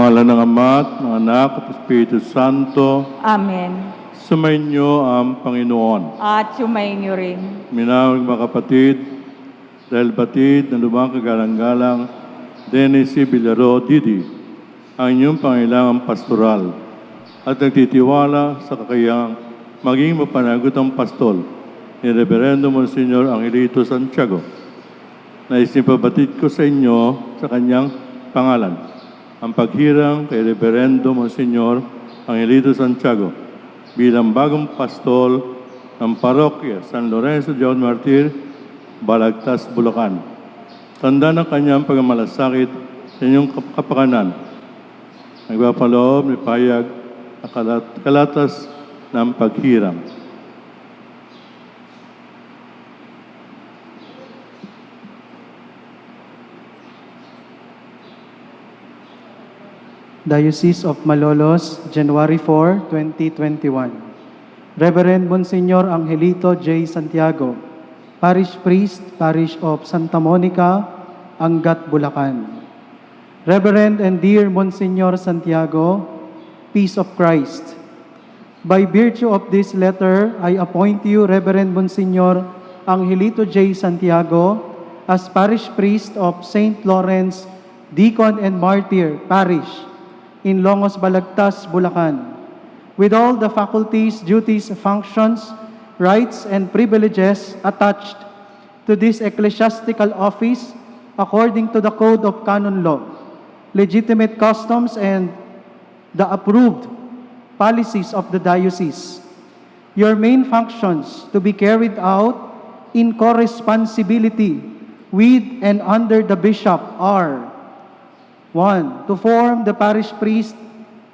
ngalan ng Ama at ng Anak at Espiritu Santo, Amen. sumainyo ang Panginoon. At sumainyo rin. Minawag mga kapatid, dahil batid na lumang kagalang-galang, Dennis C. Villaro Didi, ang inyong pangailangang pastoral at nagtitiwala sa kakayang maging mapanagot ang pastol ni Reverendo Monsignor Angelito Santiago. Nais nipabatid ko sa inyo sa kanyang pangalan ang paghirang kay Reverendo Monsignor Angelito Santiago bilang bagong pastol ng Parokya San Lorenzo de Don Martir, Balagtas, Bulacan. Tanda ng kanyang pagmamalasakit sa inyong kapakanan. Nagpapaloob ni payag ang kalatas ng paghirang. Diocese of Malolos, January 4, 2021. Reverend Monsignor Angelito J. Santiago, Parish Priest, Parish of Santa Monica, Angat, Bulacan. Reverend and dear Monsignor Santiago, Peace of Christ. By virtue of this letter, I appoint you, Reverend Monsignor Angelito J. Santiago, as Parish Priest of St. Lawrence, Deacon and Martyr Parish, in Longos, Balagtas, Bulacan, with all the faculties, duties, functions, rights, and privileges attached to this ecclesiastical office according to the Code of Canon Law, legitimate customs, and the approved policies of the diocese. Your main functions to be carried out in corresponsibility with and under the bishop are: 1. To form the parish priest,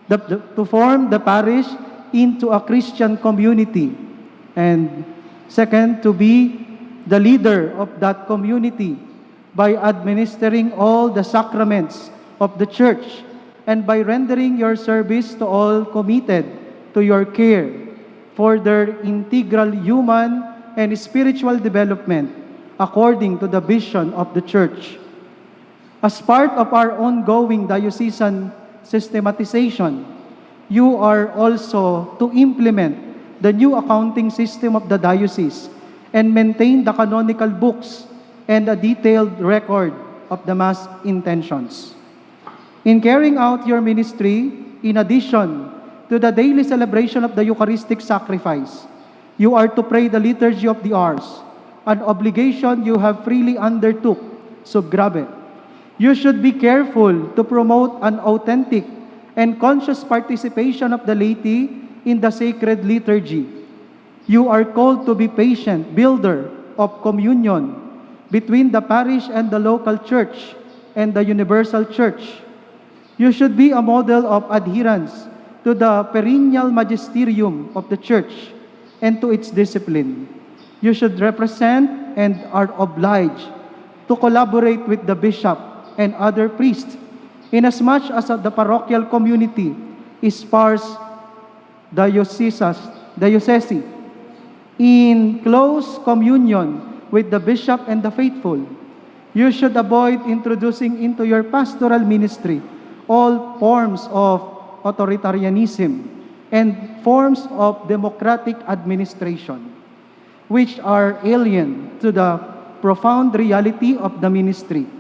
to form the parish into a Christian community. And 2, to be the leader of that community by administering all the sacraments of the church and by rendering your service to all committed to your care for their integral human and spiritual development according to the vision of the church. As part of our ongoing diocesan systematization, you are also to implement the new accounting system of the diocese and maintain the canonical books and a detailed record of the Mass intentions. In carrying out your ministry, in addition to the daily celebration of the Eucharistic sacrifice, you are to pray the Liturgy of the Hours, an obligation you have freely undertook sub grabe. You should be careful to promote an authentic and conscious participation of the laity in the sacred liturgy. You are called to be patient builder of communion between the parish and the local church and the universal church. You should be a model of adherence to the perennial magisterium of the church and to its discipline. You should represent and are obliged to collaborate with the bishop and other priests, inasmuch as the parochial community is sparse diocese in close communion with the bishop and the faithful. You should avoid introducing into your pastoral ministry all forms of authoritarianism and forms of democratic administration, which are alien to the profound reality of the ministry.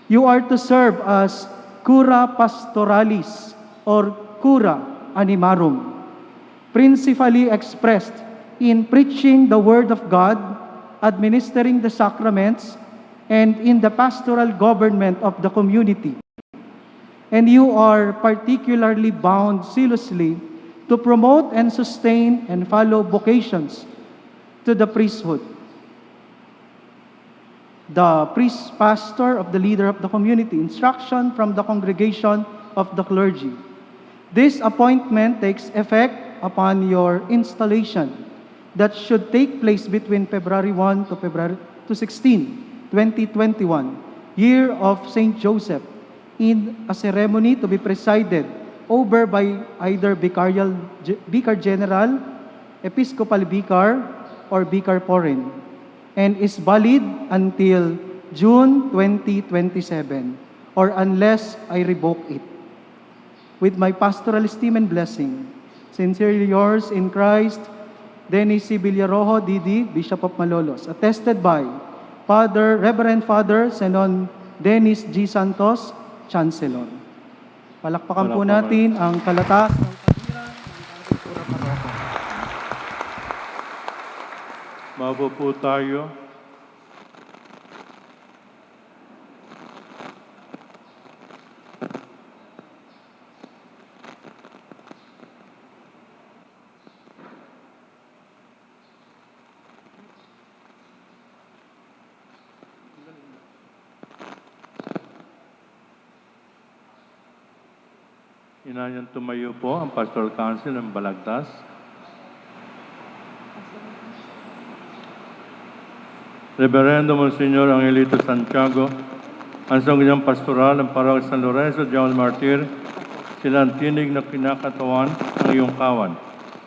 You are to serve as cura pastoralis or cura animarum, principally expressed in preaching the Word of God, administering the sacraments, and in the pastoral government of the community. And you are particularly bound zealously to promote and sustain and follow vocations to the priesthood. The priest pastor of the leader of the community, instruction from the congregation of the clergy. This appointment takes effect upon your installation that should take place between February 1 to 16, 2021, year of Saint Joseph, in a ceremony to be presided over by either Vicar General, Episcopal Vicar, or Vicar Foreign, and is valid until June 2027, or unless I revoke it. with my pastoral esteem and blessing. Sincerely yours in Christ, Dennis C. Villarojo, D.D., Bishop of Malolos. Attested by Reverend Father Senon Dennis G. Santos, Chancellor. Palakpakan po Palakpakan. natin ang kalatas ng kabiran ng Pura Paroko. Maupo po tayo. Inanyang tumayo po ang Pastoral Council ng Balagtas. Reverendo Monsignor Angelito Santiago, ang sangguniang pastoral ng Parokya San Lorenzo General Martir, sila ang tinig na kinakatawan ng iyong kawan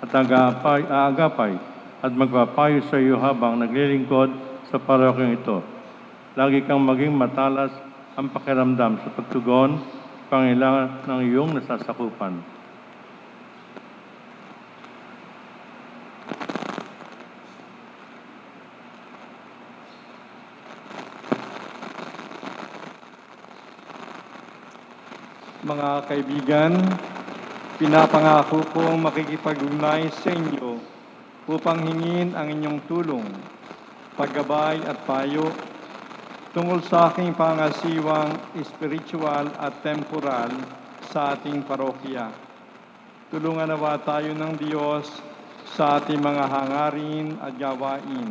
at aagapay at magpapayo sa iyo habang naglilingkod sa parokyang ito. Lagi kang maging matalas ang pakiramdam sa pagtugon pangailangan ng iyong nasasakupan. Mga kaibigan, pinapangako kong makikipag-ugnay sa inyo upang hingin ang inyong tulong, paggabay at payo tungkol sa aking pangasiwang espiritual at temporal sa ating parokya. Tulungan nawa tayo ng Diyos sa ating mga hangarin at gawain.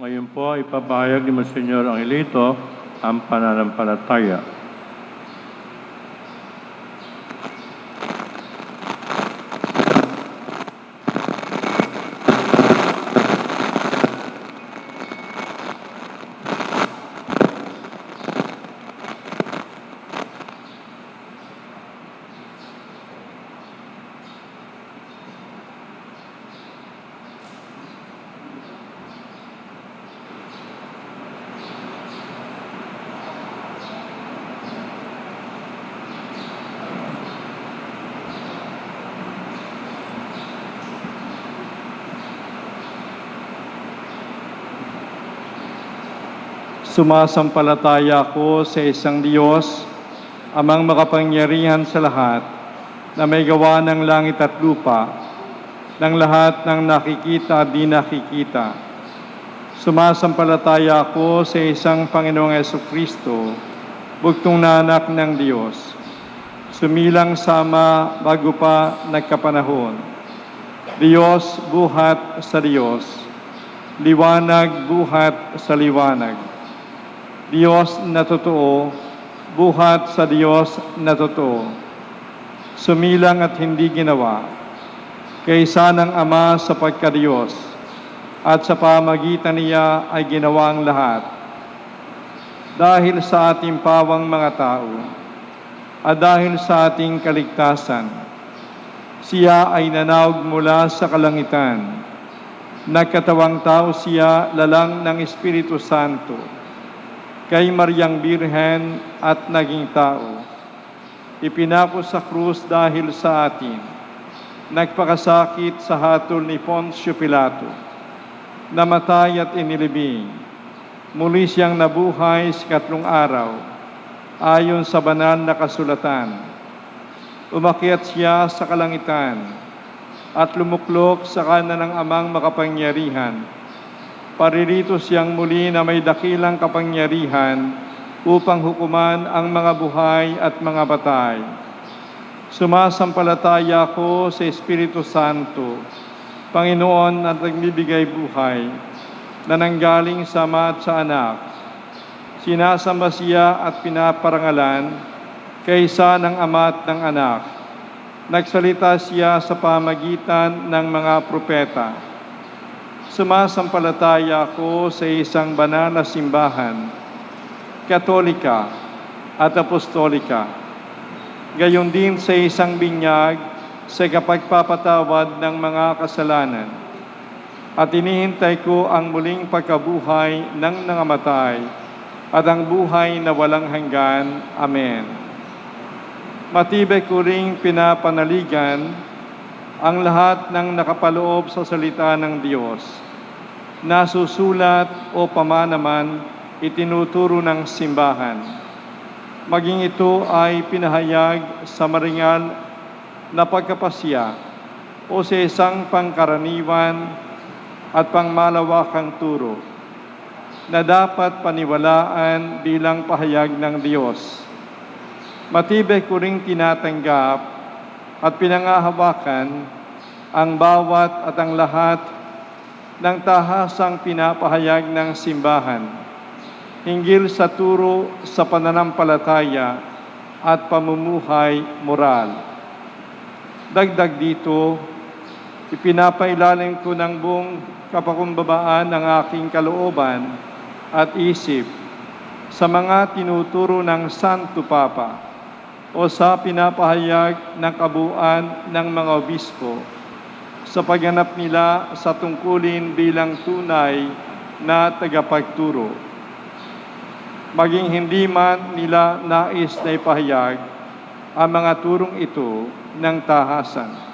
Ngayon po, ipapahayag ni Monsignor Angelito ang pananampalataya. Sumasampalataya ako sa isang Diyos, amang makapangyarihan sa lahat, na may gawa ng langit at lupa, ng lahat ng nakikita at di nakikita. Sumasampalataya ako sa isang Panginoong Jesucristo, bugtong na anak ng Diyos, sumilang sama bago pa nagkapanahon. Diyos buhat sa Diyos, liwanag buhat sa liwanag. Diyos na totoo, buhat sa Diyos na totoo. Sumilang at hindi ginawa, kaysa ng Ama sa pagka-Diyos, at sa pamagitan niya ay ginawa ang lahat. Dahil sa ating pawang mga tao, at dahil sa ating kaligtasan, siya ay nanawag mula sa kalangitan. Nagkatawang tao siya lalang ng Espiritu Santo, kay Mariang Birhen at naging tao. Ipinako sa krus dahil sa atin. Nagpakasakit sa hatol ni Poncio Pilato. Namatay at inilibing. Muli siyang nabuhay sa ikatlong araw, ayon sa banal na kasulatan. Umakyat siya sa kalangitan at lumuklok sa kanan ng Amang makapangyarihan. Paririto siyang muli na may dakilang kapangyarihan upang hukuman ang mga buhay at mga patay. Sumasampalataya ako sa Espiritu Santo, Panginoon at nagbibigay buhay, na nanggaling sa Ama at sa Anak. Sinasamba siya at pinaparangalan kaysa ng Ama at ng Anak. Nagsalita siya sa pamagitan ng mga propeta. Sumasampalataya ako sa isang banal na simbahan, Katolika at Apostolika. Gayon din sa isang binyag sa kapagpapatawad ng mga kasalanan. At inihintay ko ang muling pagkabuhay ng nangamatay at ang buhay na walang hanggan. Amen. Matibay ko ring pinapanaligan ang lahat ng nakapaloob sa salita ng Diyos, nasusulat o pamanaman itinuturo ng simbahan. Maging ito ay pinahayag sa maringal na pagkapasya o sa isang pangkaraniwan at pangmalawakang turo na dapat paniwalaan bilang pahayag ng Diyos. Matibay ko ring tinatanggap at pinangahawakan ang bawat at ang lahat ng tahasang pinapahayag ng simbahan hinggil sa turo sa pananampalataya at pamumuhay moral. Dagdag dito, ipinapailalim ko ng buong kapakumbabaan ang aking kalooban at isip sa mga tinuturo ng Santo Papa o sa pinapahayag ng kabuuan ng mga obispo sa pagganap nila sa tungkulin bilang tunay na tagapagturo. Maging hindi man nila nais na ipahayag ang mga turong ito ng tahasan.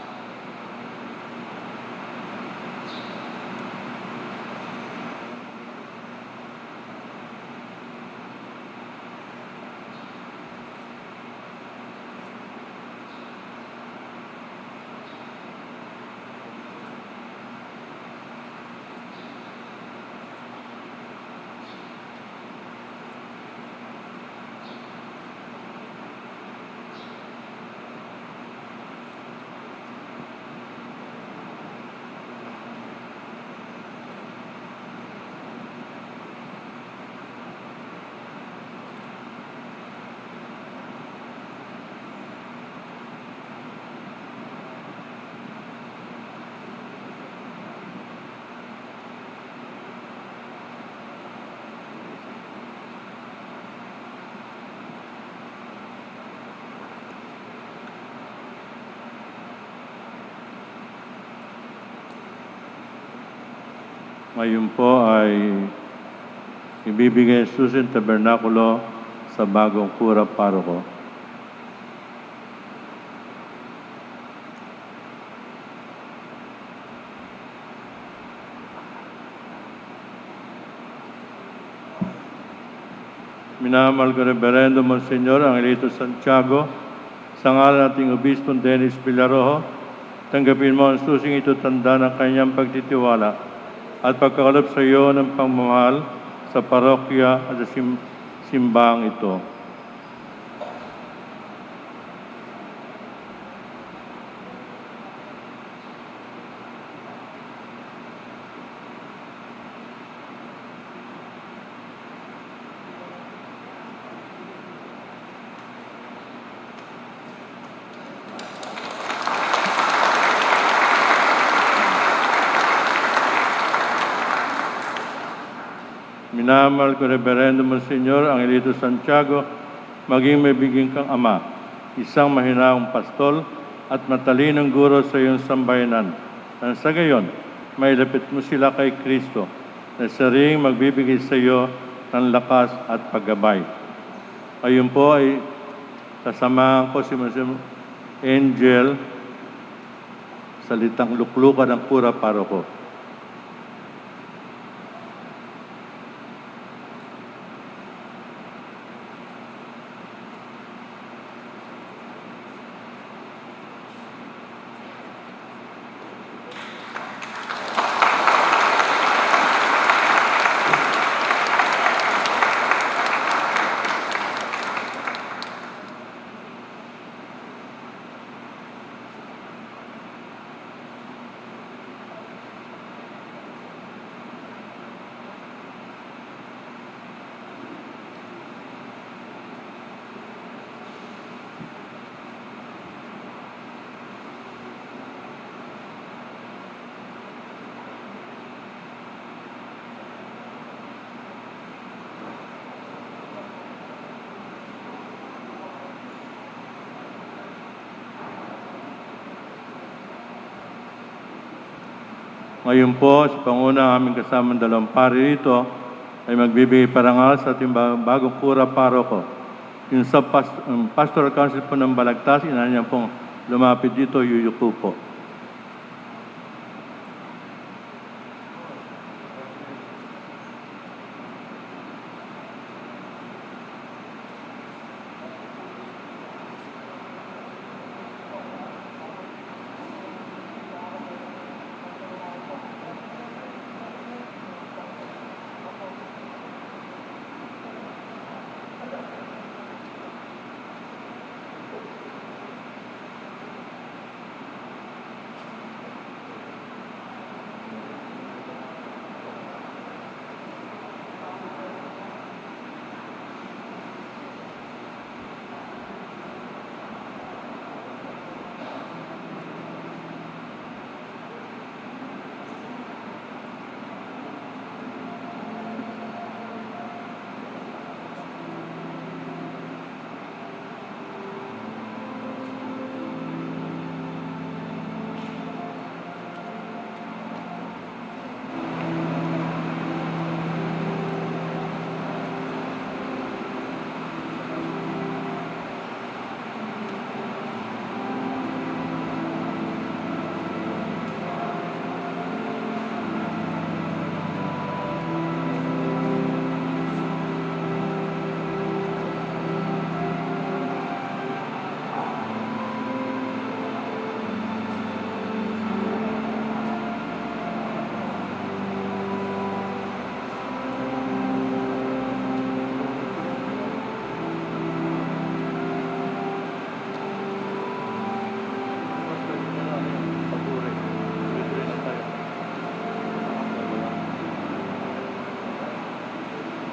Ngayon po ay ibibigay susin tabernakulo sa bagong kura paroko. Minamahal ko Reverendo Monsenyor Angelito Santiago, sa ngalan nating Obispo Dennis Villarojo, tanggapin mo ang susing ito tanda ng kanyang pagtitiwala at pagkakalap sa iyo ng pagmamahal sa parokya at sa simbang ito. Minamahal ko Reverendo Monsenyor Angelito Santiago, maging may biging kang ama, isang mahinaong pastol at matalinong guro sa iyong sambayanan. Nang sa gayon, may lapit mo sila kay Kristo na saring magbibigay sa iyo ng lakas at paggabay. Ayun po ay kasamahan ko si Monsignor Angel, salitang luklukan ng pura paroko. Ngayon po, sa panguna aming kasamang dalawang pari rito, ay magbibigay parangal sa ating bagong pura paroko. Yung sa Pastoral Council po ng Balagtas, inanya pong lumapit dito, yuyuko po.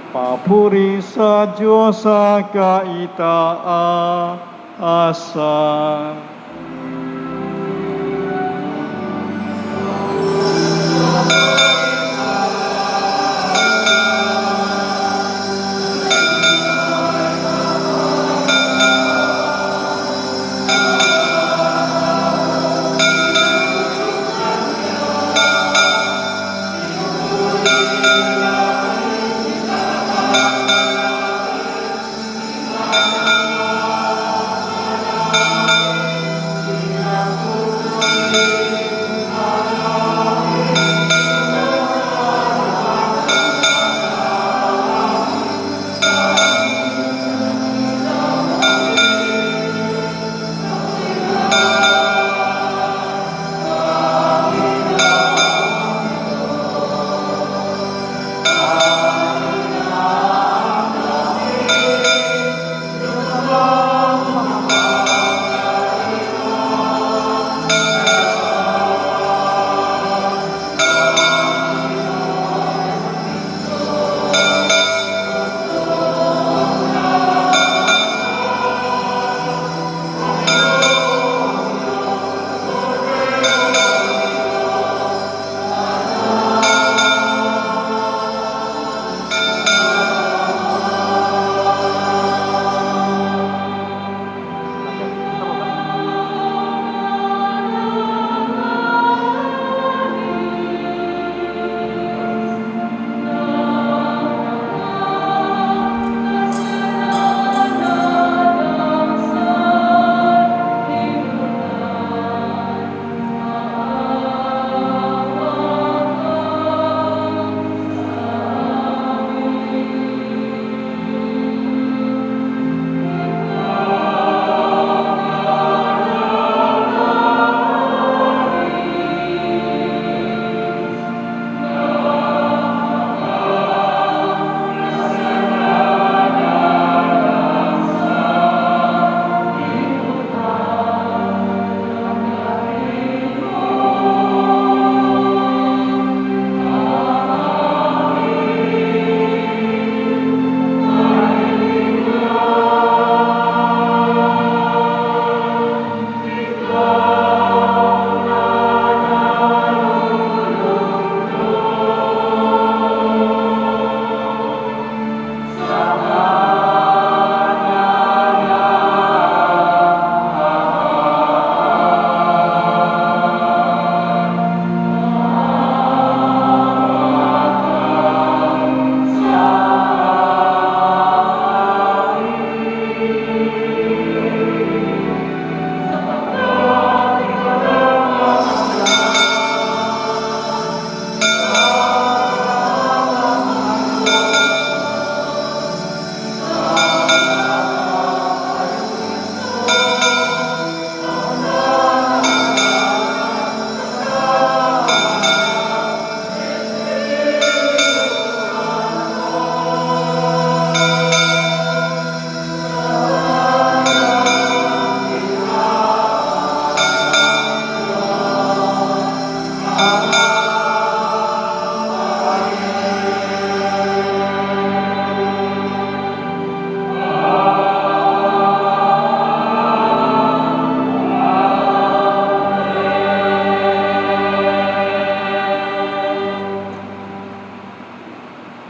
Papuri sa Diyos sa kaitaasan.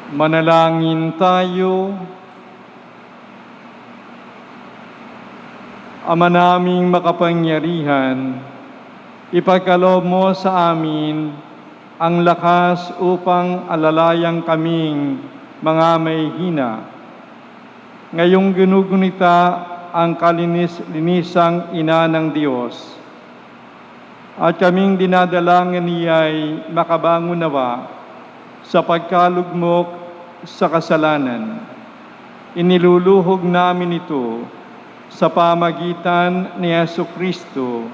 Manalangin tayo. Ama naming makapangyarihan, ipagkaloob mo sa amin ang lakas upang alalayang kaming mga may hina. Ngayong ginugunita ang kalinis-linisang ina ng Diyos, at kaming dinadalangin niya'y makabangunawa sa pagkalugmok sa kasalanan. Iniluluhog namin ito sa pamagitan ni Jesucristo,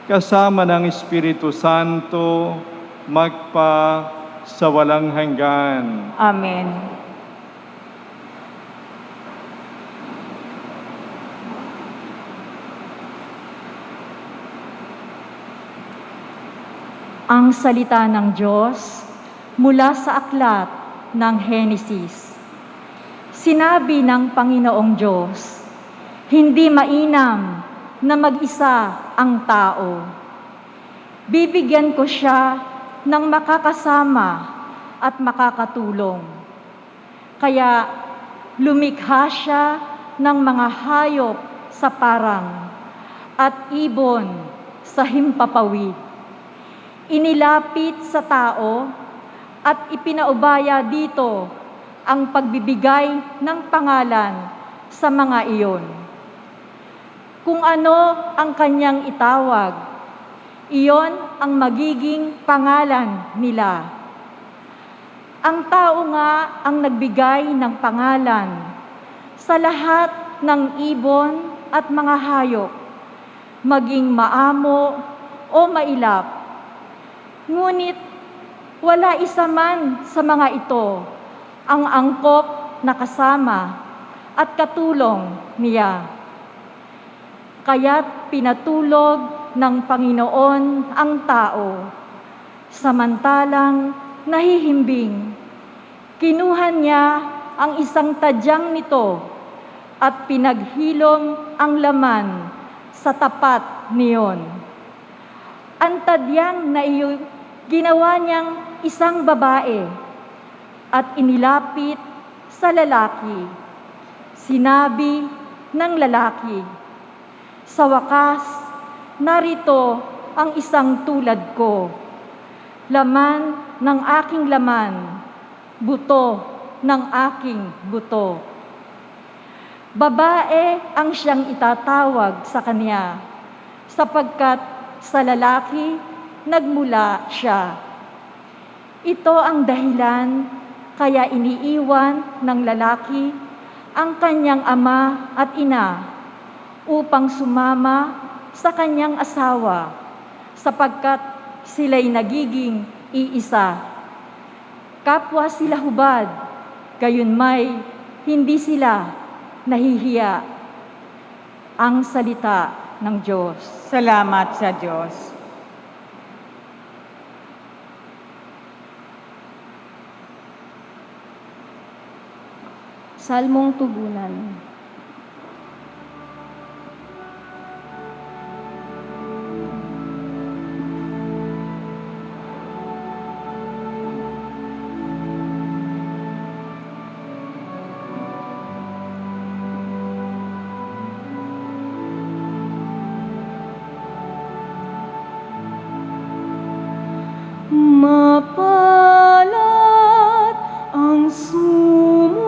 kasama ng Espiritu Santo, magpa sa walang hanggan. Amen. Ang salita ng Diyos mula sa aklat ng Henesis. Sinabi ng Panginoong Diyos, hindi mainam na mag-isa ang tao. Bibigyan ko siya ng makakasama at makakatulong. Kaya lumikha siya ng mga hayop sa parang at ibon sa himpapawid. Inilapit sa tao at ipinaubaya dito ang pagbibigay ng pangalan sa mga iyon. Kung ano ang kanyang itawag, iyon ang magiging pangalan nila. Ang tao nga ang nagbigay ng pangalan sa lahat ng ibon at mga hayop, maging maamo o mailap. Ngunit wala isa man sa mga ito ang angkop na kasama at katulong niya. Kaya't pinatulog ng Panginoon ang tao, samantalang nahihimbing. Kinuha niya ang isang tadyang nito at pinaghilom ang laman sa tapat niyon. Ang tadyang na iyon ginawa niyang isang babae at inilapit sa lalaki. Sinabi ng lalaki, sa wakas, narito ang isang tulad ko, laman ng aking laman, buto ng aking buto. Babae ang siyang itatawag sa kanya, sapagkat sa lalaki nagmula siya. Ito ang dahilan kaya iniiwan ng lalaki ang kanyang ama at ina upang sumama sa kanyang asawa, sapagkat sila'y nagiging iisa. Kapwa sila hubad, gayunmay hindi sila nahihiya. Ang salita ng Diyos. Salamat sa Diyos. Salmong Tugunan. Mapalad ang sumusunod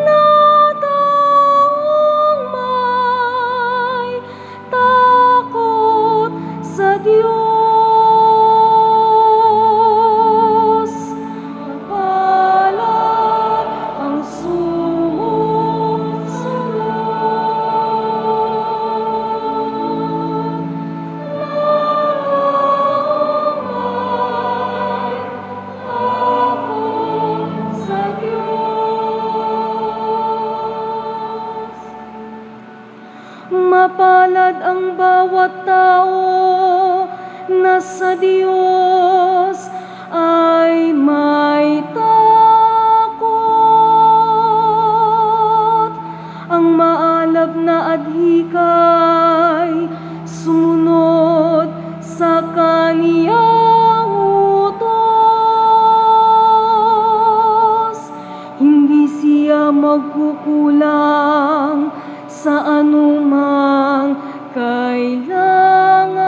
na taong may takot sa Diyos. Mapalad ang mapalad ang bawat tao na sa Diyos ay may takot. Ang maalab na adhikay sumunod sa kaniyang utos. Hindi siya magkukulang sa anumang kailangan.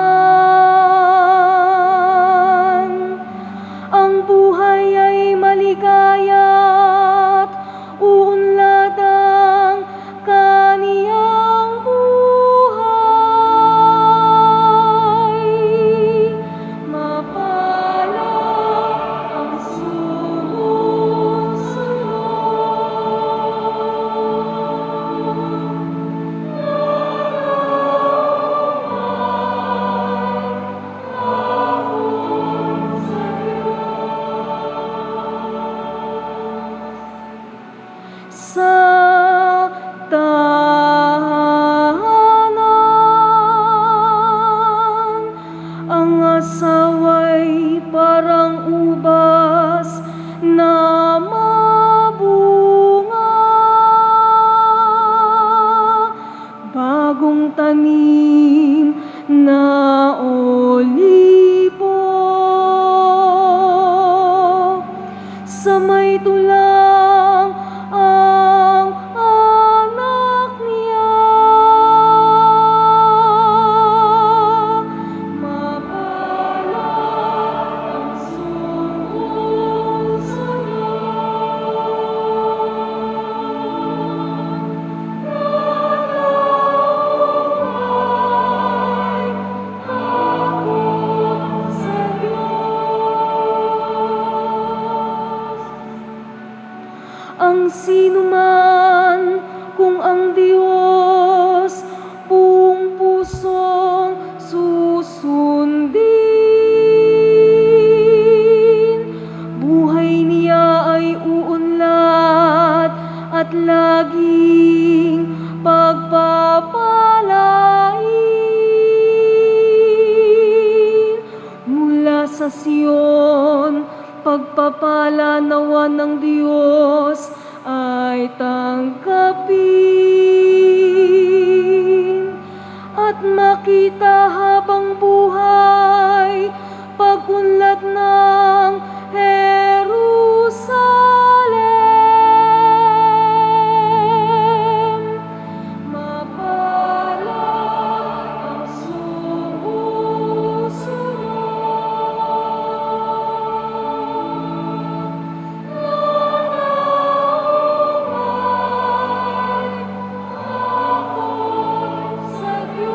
Ang buhay ay maligaya't uunlad ang kaniyang buhay. Mapalad ang sa tahanan. Ang asawa'y parang ubas na mabunga, bagong tanim na olibo sa may tulang ang anak niya. Mapalad ang sa ang sinuman kung ang Diyos buong pusong susundin, buhay niya ay uunlad at laging pagpapalain. Mula sa Sion, pagpapala nawa ng Diyos ay tangkapin at makita habang buhay pag-unlad ng Jerusalem. Mapalad ang sa Diyos.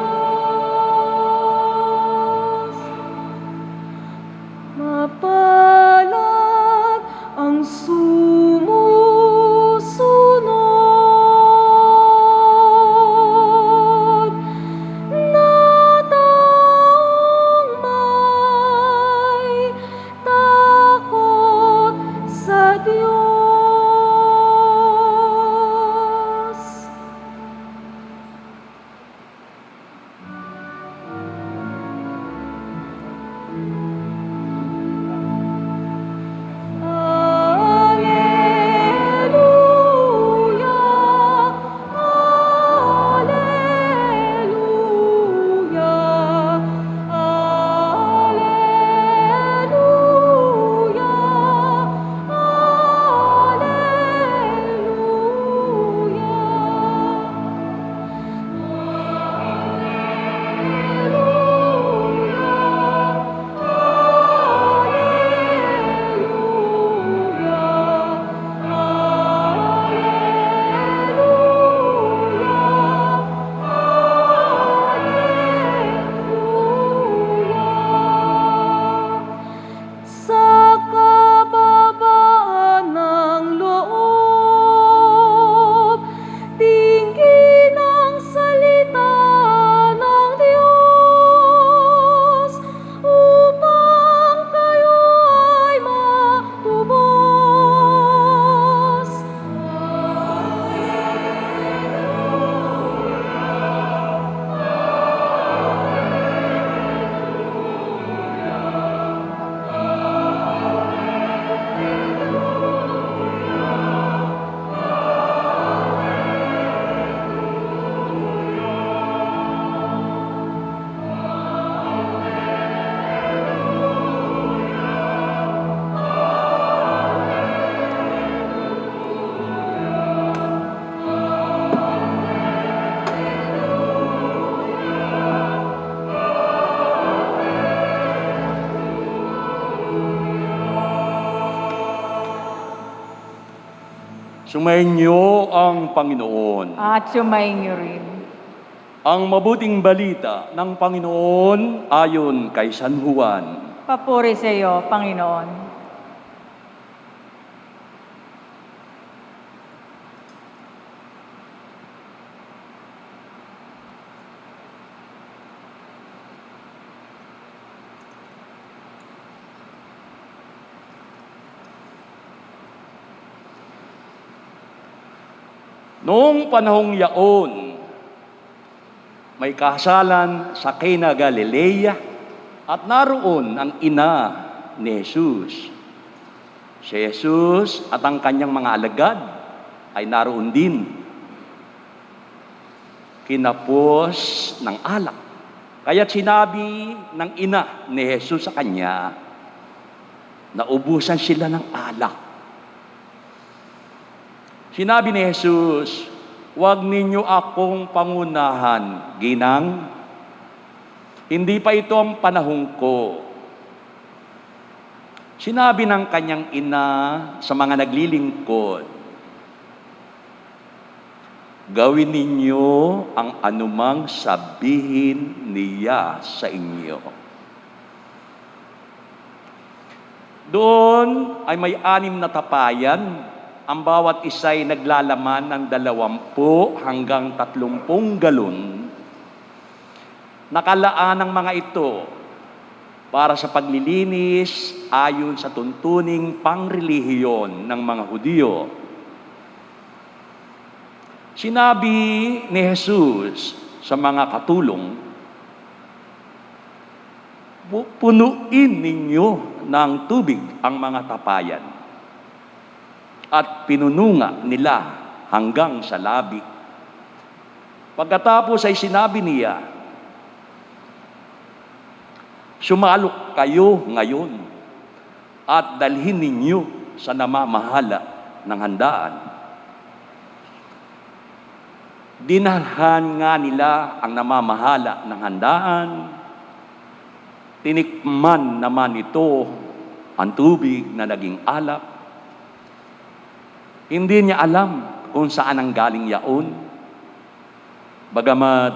Sumainyo ang Panginoon. At sumainyo rin. Ang mabuting balita ng Panginoon ayon kay San Juan. Papuri sa iyo, Panginoon. Noong panahong yaon, may kasalan sa Cana Galilea at naroon ang ina ni Jesus. Si Jesus at ang kanyang mga alagad ay naroon din. Kinapos ng alak. Kaya't sinabi ng ina ni Jesus sa kanya, naubusan sila ng alak. Sinabi ni Jesus, huwag ninyo akong pangunahan, ginang. Hindi pa ito ang panahon ko. Sinabi ng kanyang ina sa mga naglilingkod, gawin ninyo ang anumang sabihin niya sa inyo. Doon ay may 6 na tapayan. Ang bawat isa'y naglalaman ng 20 hanggang 30 galon. Nakalaan ang mga ito para sa paglilinis ayon sa tuntuning pangrelihiyon ng mga Hudyo. Sinabi ni Jesus sa mga katulong, punuin ninyo ng tubig ang mga tapayan. At pinununga nila hanggang sa labi. Pagkatapos ay sinabi niya, sumalok kayo ngayon at dalhin ninyo sa namamahala ng handaan. Dinalhan nga nila ang namamahala ng handaan. Tinikman naman ito ang tubig na naging alak. Hindi niya alam kung saan ang galing yaon. Bagamat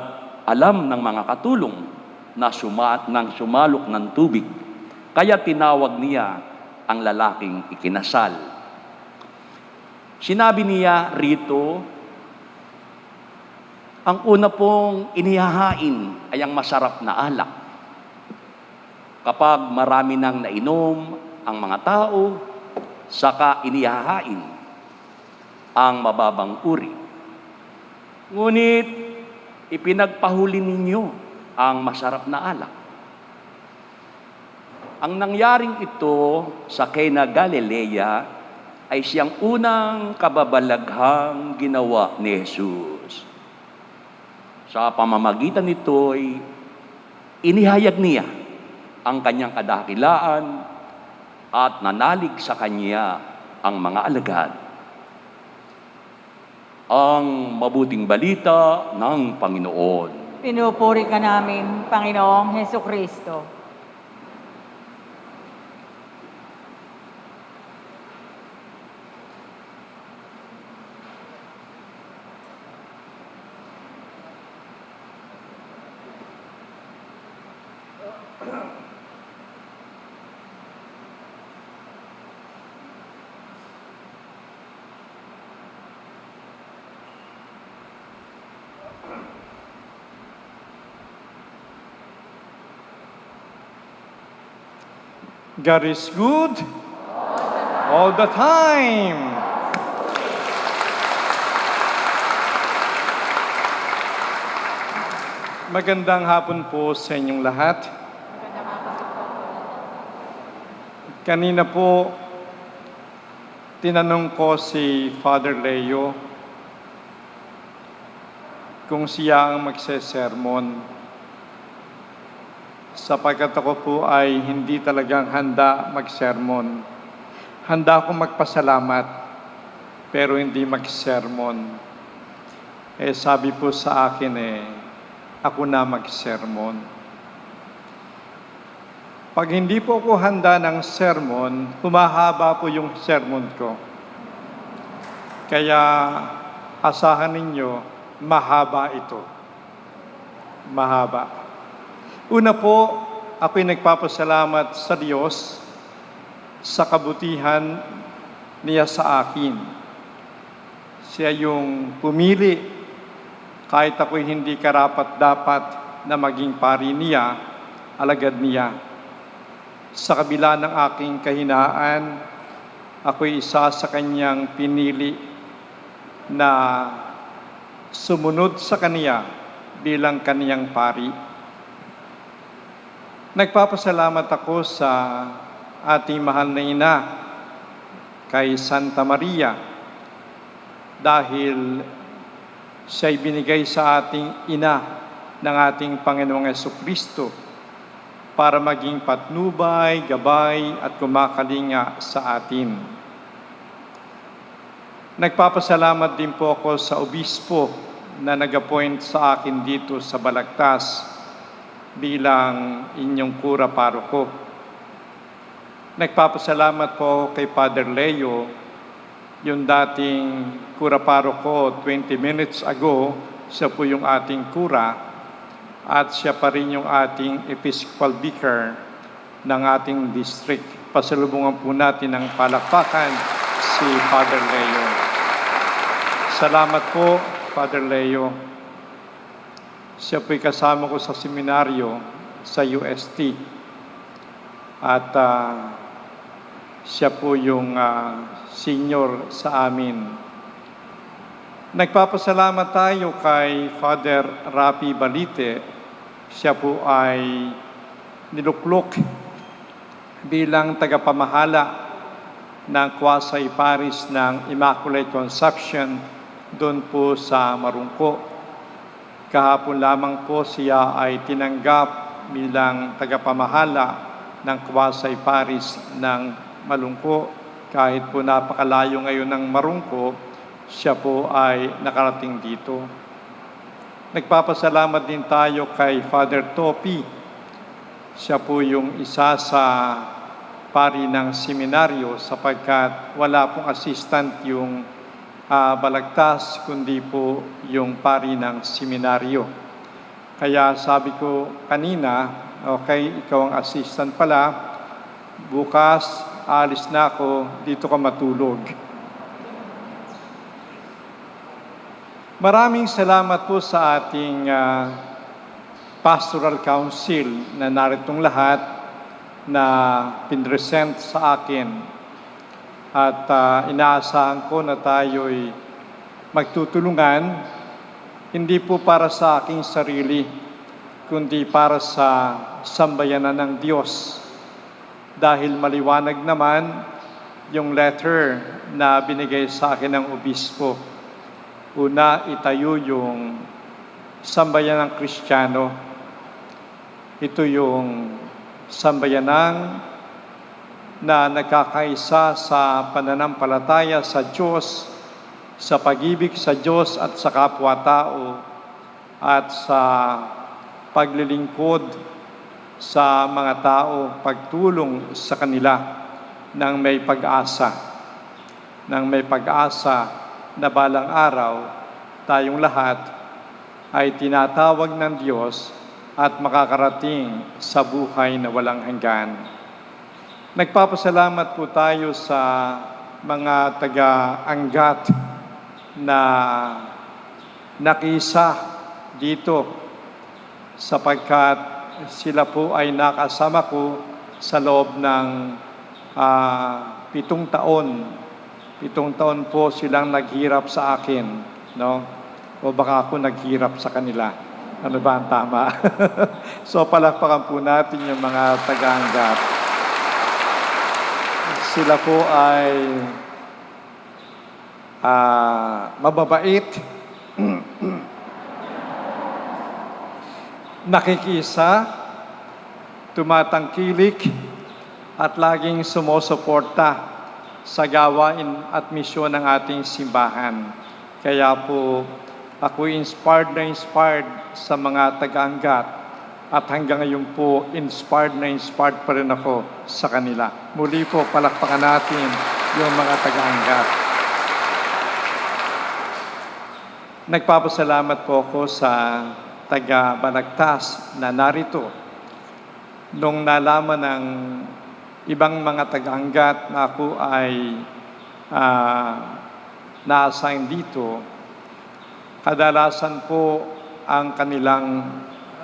alam ng mga katulong na sumalok ng tubig, kaya tinawag niya ang lalaking ikinasal. Sinabi niya rito, ang una pong inihahain ay ang masarap na alak. Kapag marami nang nainom ang mga tao, saka inihahain ang mababang uri. Ngunit ipinagpahuli ninyo ang masarap na alak. Ang nangyaring ito sa Cana Galilea ay siyang unang kababalaghang ginawa ni Jesus. Sa pamamagitan nito'y inihayag niya ang kanyang kadakilaan at nanalig sa kanya ang mga alagad. Ang mabuting balita ng Panginoon. Pinupuri ka namin, Panginoong Hesukristo. God is good all the time. Magandang hapon po sa inyong lahat. Kanina po, tinanong ko si Father Leo kung siya ang magsesermon. Sapagkat ako po ay hindi talagang handa magsermon. Handa akong magpasalamat, pero hindi magsermon. Sabi po sa akin ako na magsermon. Pag hindi po ako handa ng sermon, humahaba po yung sermon ko. Kaya asahan ninyo, mahaba ito. Mahaba. Una po, ako'y nagpapasalamat sa Diyos sa kabutihan niya sa akin. Siya yung pumili kahit ako'y hindi karapat-dapat na maging pari niya, alagad niya. Sa kabila ng aking kahinaan, ako'y isa sa kanyang pinili na sumunod sa kanya bilang kaniyang pari. Nagpapasalamat ako sa ating mahal na ina, kay Santa Maria, dahil siya'y binigay sa ating ina ng ating Panginoong Jesucristo para maging patnubay, gabay at kumakalinga sa atin. Nagpapasalamat din po ako sa obispo na nag-appoint sa akin dito sa Balagtas bilang inyong kura paroko. Nagpapasalamat po kay Father Leo, yung dating kura paroko 20 minutes ago, siya po yung ating kura at siya pa rin yung ating Episcopal Vicar ng ating district. Pasalubungan po natin ng palakpakan si Father Leo. Salamat po, Father Leo. Siya po'y kasama ko sa seminaryo sa UST. At siya po yung senior sa amin. Nagpapasalamat tayo kay Father Rapi Balite. Siya po ay niluklok bilang tagapamahala ng Quasi Parish ng Immaculate Conception doon po sa Marungko. Kahapon lamang po siya ay tinanggap bilang tagapamahala ng Quasi Parish ng Malungko. Kahit po napakalayo ngayon ng Marungko, siya po ay nakarating dito. Nagpapasalamat din tayo kay Father Topi. Siya po yung isa sa pari ng seminaryo sapagkat wala pong assistant yung Balagtas, kundi po yung pari ng seminaryo. Kaya sabi ko kanina, okay, ikaw ang assistant pala, bukas alis na ako, dito ka matulog. Maraming salamat po sa ating Pastoral Council na naritong lahat na pinresent sa akin. At inaasahan ko na tayo'y magtutulungan, hindi po para sa aking sarili, kundi para sa sambayanan ng Diyos. Dahil maliwanag naman yung letter na binigay sa akin ng obispo. Una, itayo yung sambayanang Kristiyano. Ito yung sambayanang na nagkakaisa sa pananampalataya sa Diyos, sa pag-ibig sa Diyos at sa kapwa-tao, at sa paglilingkod sa mga tao, pagtulong sa kanila ng may pag-asa. Ng may pag-asa na balang araw, tayong lahat ay tinatawag ng Diyos at makakarating sa buhay na walang hanggan. Nagpapasalamat po tayo sa mga taga-anggat na nakisa dito sapagkat sila po ay nakasama ko sa loob ng 7 taon. 7 taon po silang naghirap sa akin, no? O baka ako naghirap sa kanila. Ano ba ang tama? So palakpakan po natin yung mga taga-anggat. Sila po ay mababait, nakikisa, tumatangkilik, at laging sumusuporta sa gawain at misyon ng ating simbahan. Kaya po, ako inspired sa mga taga-anggat at hanggang ngayon po, inspired pa rin ako sa kanila. Muli po, palakpakan natin yung mga taga-anggat. Nagpapasalamat po ako sa taga Balagtas na narito. Nung nalaman ng ibang mga taga-anggat na ako ay na-assign dito, kadalasan po ang kanilang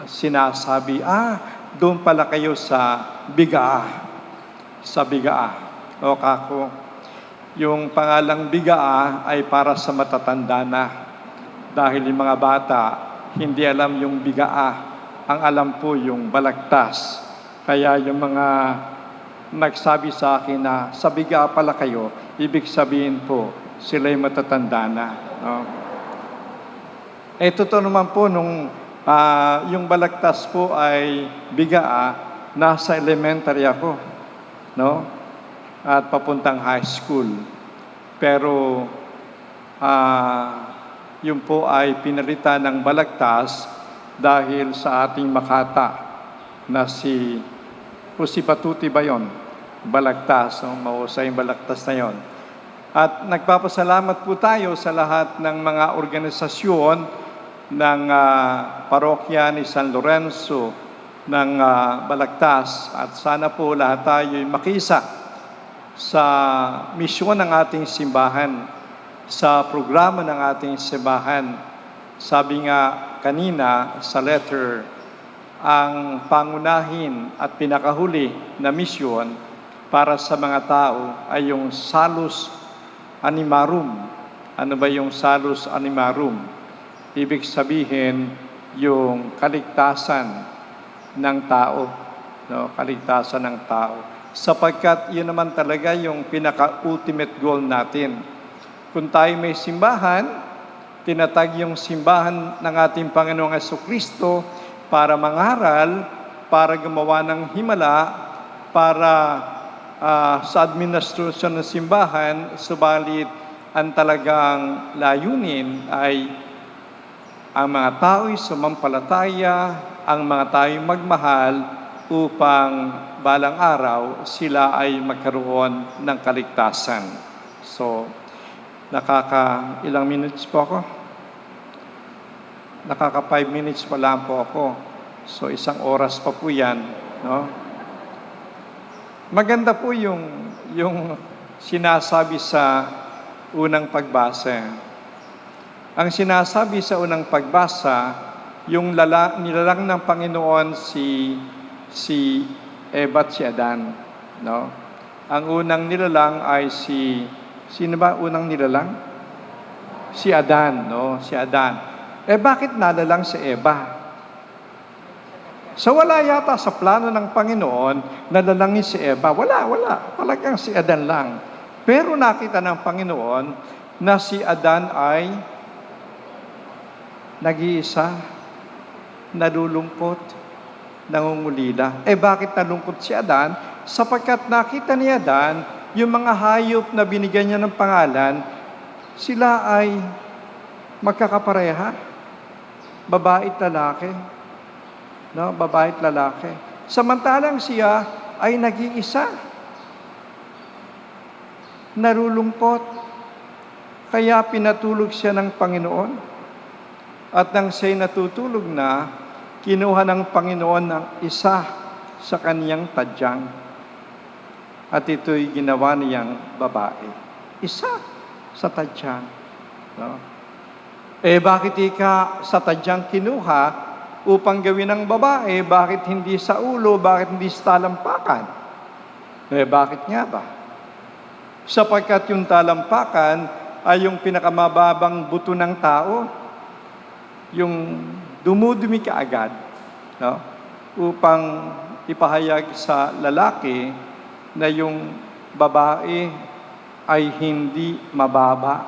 sinasabi, doon pala kayo sa Bigaa. Sa Bigaa. O kako, yung pangalang Bigaa ay para sa matatanda na. Dahil yung mga bata, hindi alam yung Bigaa. Ang alam po yung Balagtas. Kaya yung mga nagsabi sa akin na sa Bigaa pala kayo, ibig sabihin po, sila'y matatanda na. No? Totoo naman po, nung yung Balagtas po ay Bigaa, nasa elementary ako. No? At papuntang high school. Pero yun po ay pinalitan ng Balagtas dahil sa ating Makata na si Patuti ba yun? Balagtas, mahusay yung Balagtas na yun. At nagpapasalamat po tayo sa lahat ng mga organisasyon ng parokya ni San Lorenzo ng Balagtas, at sana po lahat tayo makisa sa misyon ng ating simbahan, sa programa ng ating simbahan. Sabi nga kanina sa letter, ang pangunahin at pinakahuli na misyon para sa mga tao ay yung Salus Animarum. Ano ba yung Salus Animarum? Ibig sabihin yung kaligtasan ng tao, no? Kaligtasan ng tao. Sapagkat yun naman talaga yung pinaka-ultimate goal natin. Kung tayo may simbahan, tinatag yung simbahan ng ating Panginoong Jesucristo para mangaral, para gumawa ng himala, para sa administrasyon ng simbahan, subalit ang talagang layunin ay ang mga tao'y sumampalataya, ang mga tao'y magmahal upang balang araw sila ay magkaroon ng kaligtasan. So, ilang minutes po ako? 5 minutes pa lang po ako. So, 1 oras pa po yan. No? Maganda po yung sinasabi sa unang pagbasa. Ang sinasabi sa unang pagbasa, yung nilalang ng Panginoon si Eva at si Adan. No? Ang unang nilalang ay sino ba unang nilalang? Si Adan, no? Si Adan. Bakit nalalang si Eva? So wala yata sa plano ng Panginoon na lalangin si Eva. Wala. Talagang si Adan lang. Pero nakita ng Panginoon na si Adan ay nag-iisa, nalulungkot, nangungulila. Bakit nalungkot si Adan? Sapagkat nakita ni Adan, yung mga hayop na binigyan niya ng pangalan, sila ay magkakapareha. Babae at lalaki. No? Babae at lalaki. Samantalang siya ay nag-iisa. Nalulungkot. Kaya pinatulog siya ng Panginoon. At nang siya'y natutulog na, kinuha ng Panginoon ng isa sa kaniyang tadyang. At ito'y ginawa niyang babae. Isa sa tadyang. No? Bakit ika sa tadyang kinuha upang gawin ng babae? Bakit hindi sa ulo? Bakit hindi sa talampakan? Bakit nga ba? Sapagkat yung talampakan ay yung pinakamababang buto ng tao. Yung dumudumi ka agad, no? Upang ipahayag sa lalaki na yung babae ay hindi mababa,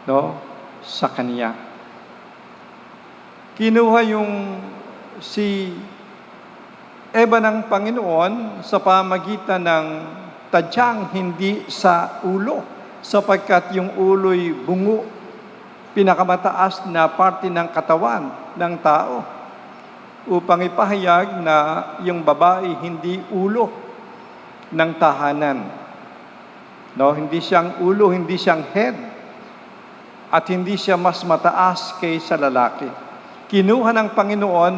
no? Sa kanya. Kinuha yung si Eva ng Panginoon sa pamagitan ng tadyang, hindi sa ulo, sapagkat yung ulo'y bungo, pinakamataas na parte ng katawan ng tao, upang ipahayag na yung babae hindi ulo ng tahanan. No, hindi siyang ulo, hindi siyang head. at hindi siya mas mataas kaysa lalaki. Kinuha ng Panginoon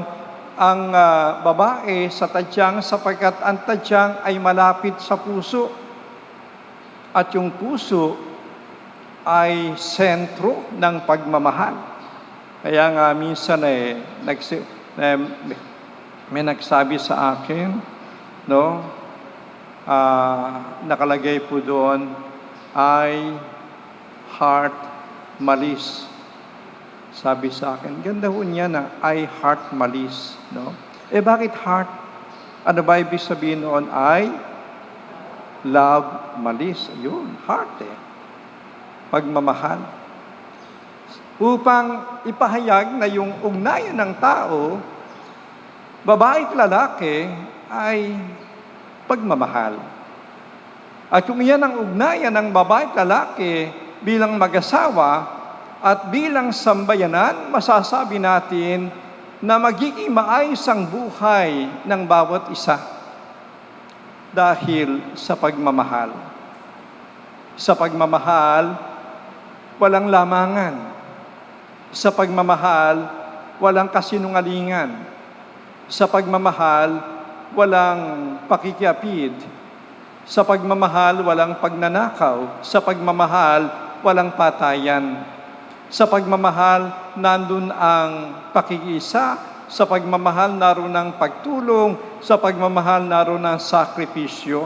ang babae sa tadyang sapagkat ang tadyang ay malapit sa puso. At yung puso ay sentro ng pagmamahal. Kaya nga minsan may nagsabi sa akin, no? Nakalagay po doon ay heart malis. Sabi sa akin, ganda ho niya na I heart malis, no? Bakit heart? Ano ba ibig sabihin noon? I love malis. Yun, heart pagmamahal. Upang ipahayag na yung ugnayan ng tao, babae at lalaki, ay pagmamahal. At kung iyan ang ugnayan ng babae at lalaki bilang mag-asawa, at bilang sambayanan, masasabi natin na magiging maayos ang buhay ng bawat isa dahil sa pagmamahal. Sa pagmamahal, walang lamangan. Sa pagmamahal, walang kasinungalingan. Sa pagmamahal, walang pakikiapid. Sa pagmamahal, walang pagnanakaw. Sa pagmamahal, walang patayan. Sa pagmamahal, nandun ang pakikiisa. Sa pagmamahal, naroon ang pagtulong. Sa pagmamahal, naroon ang sakripisyo.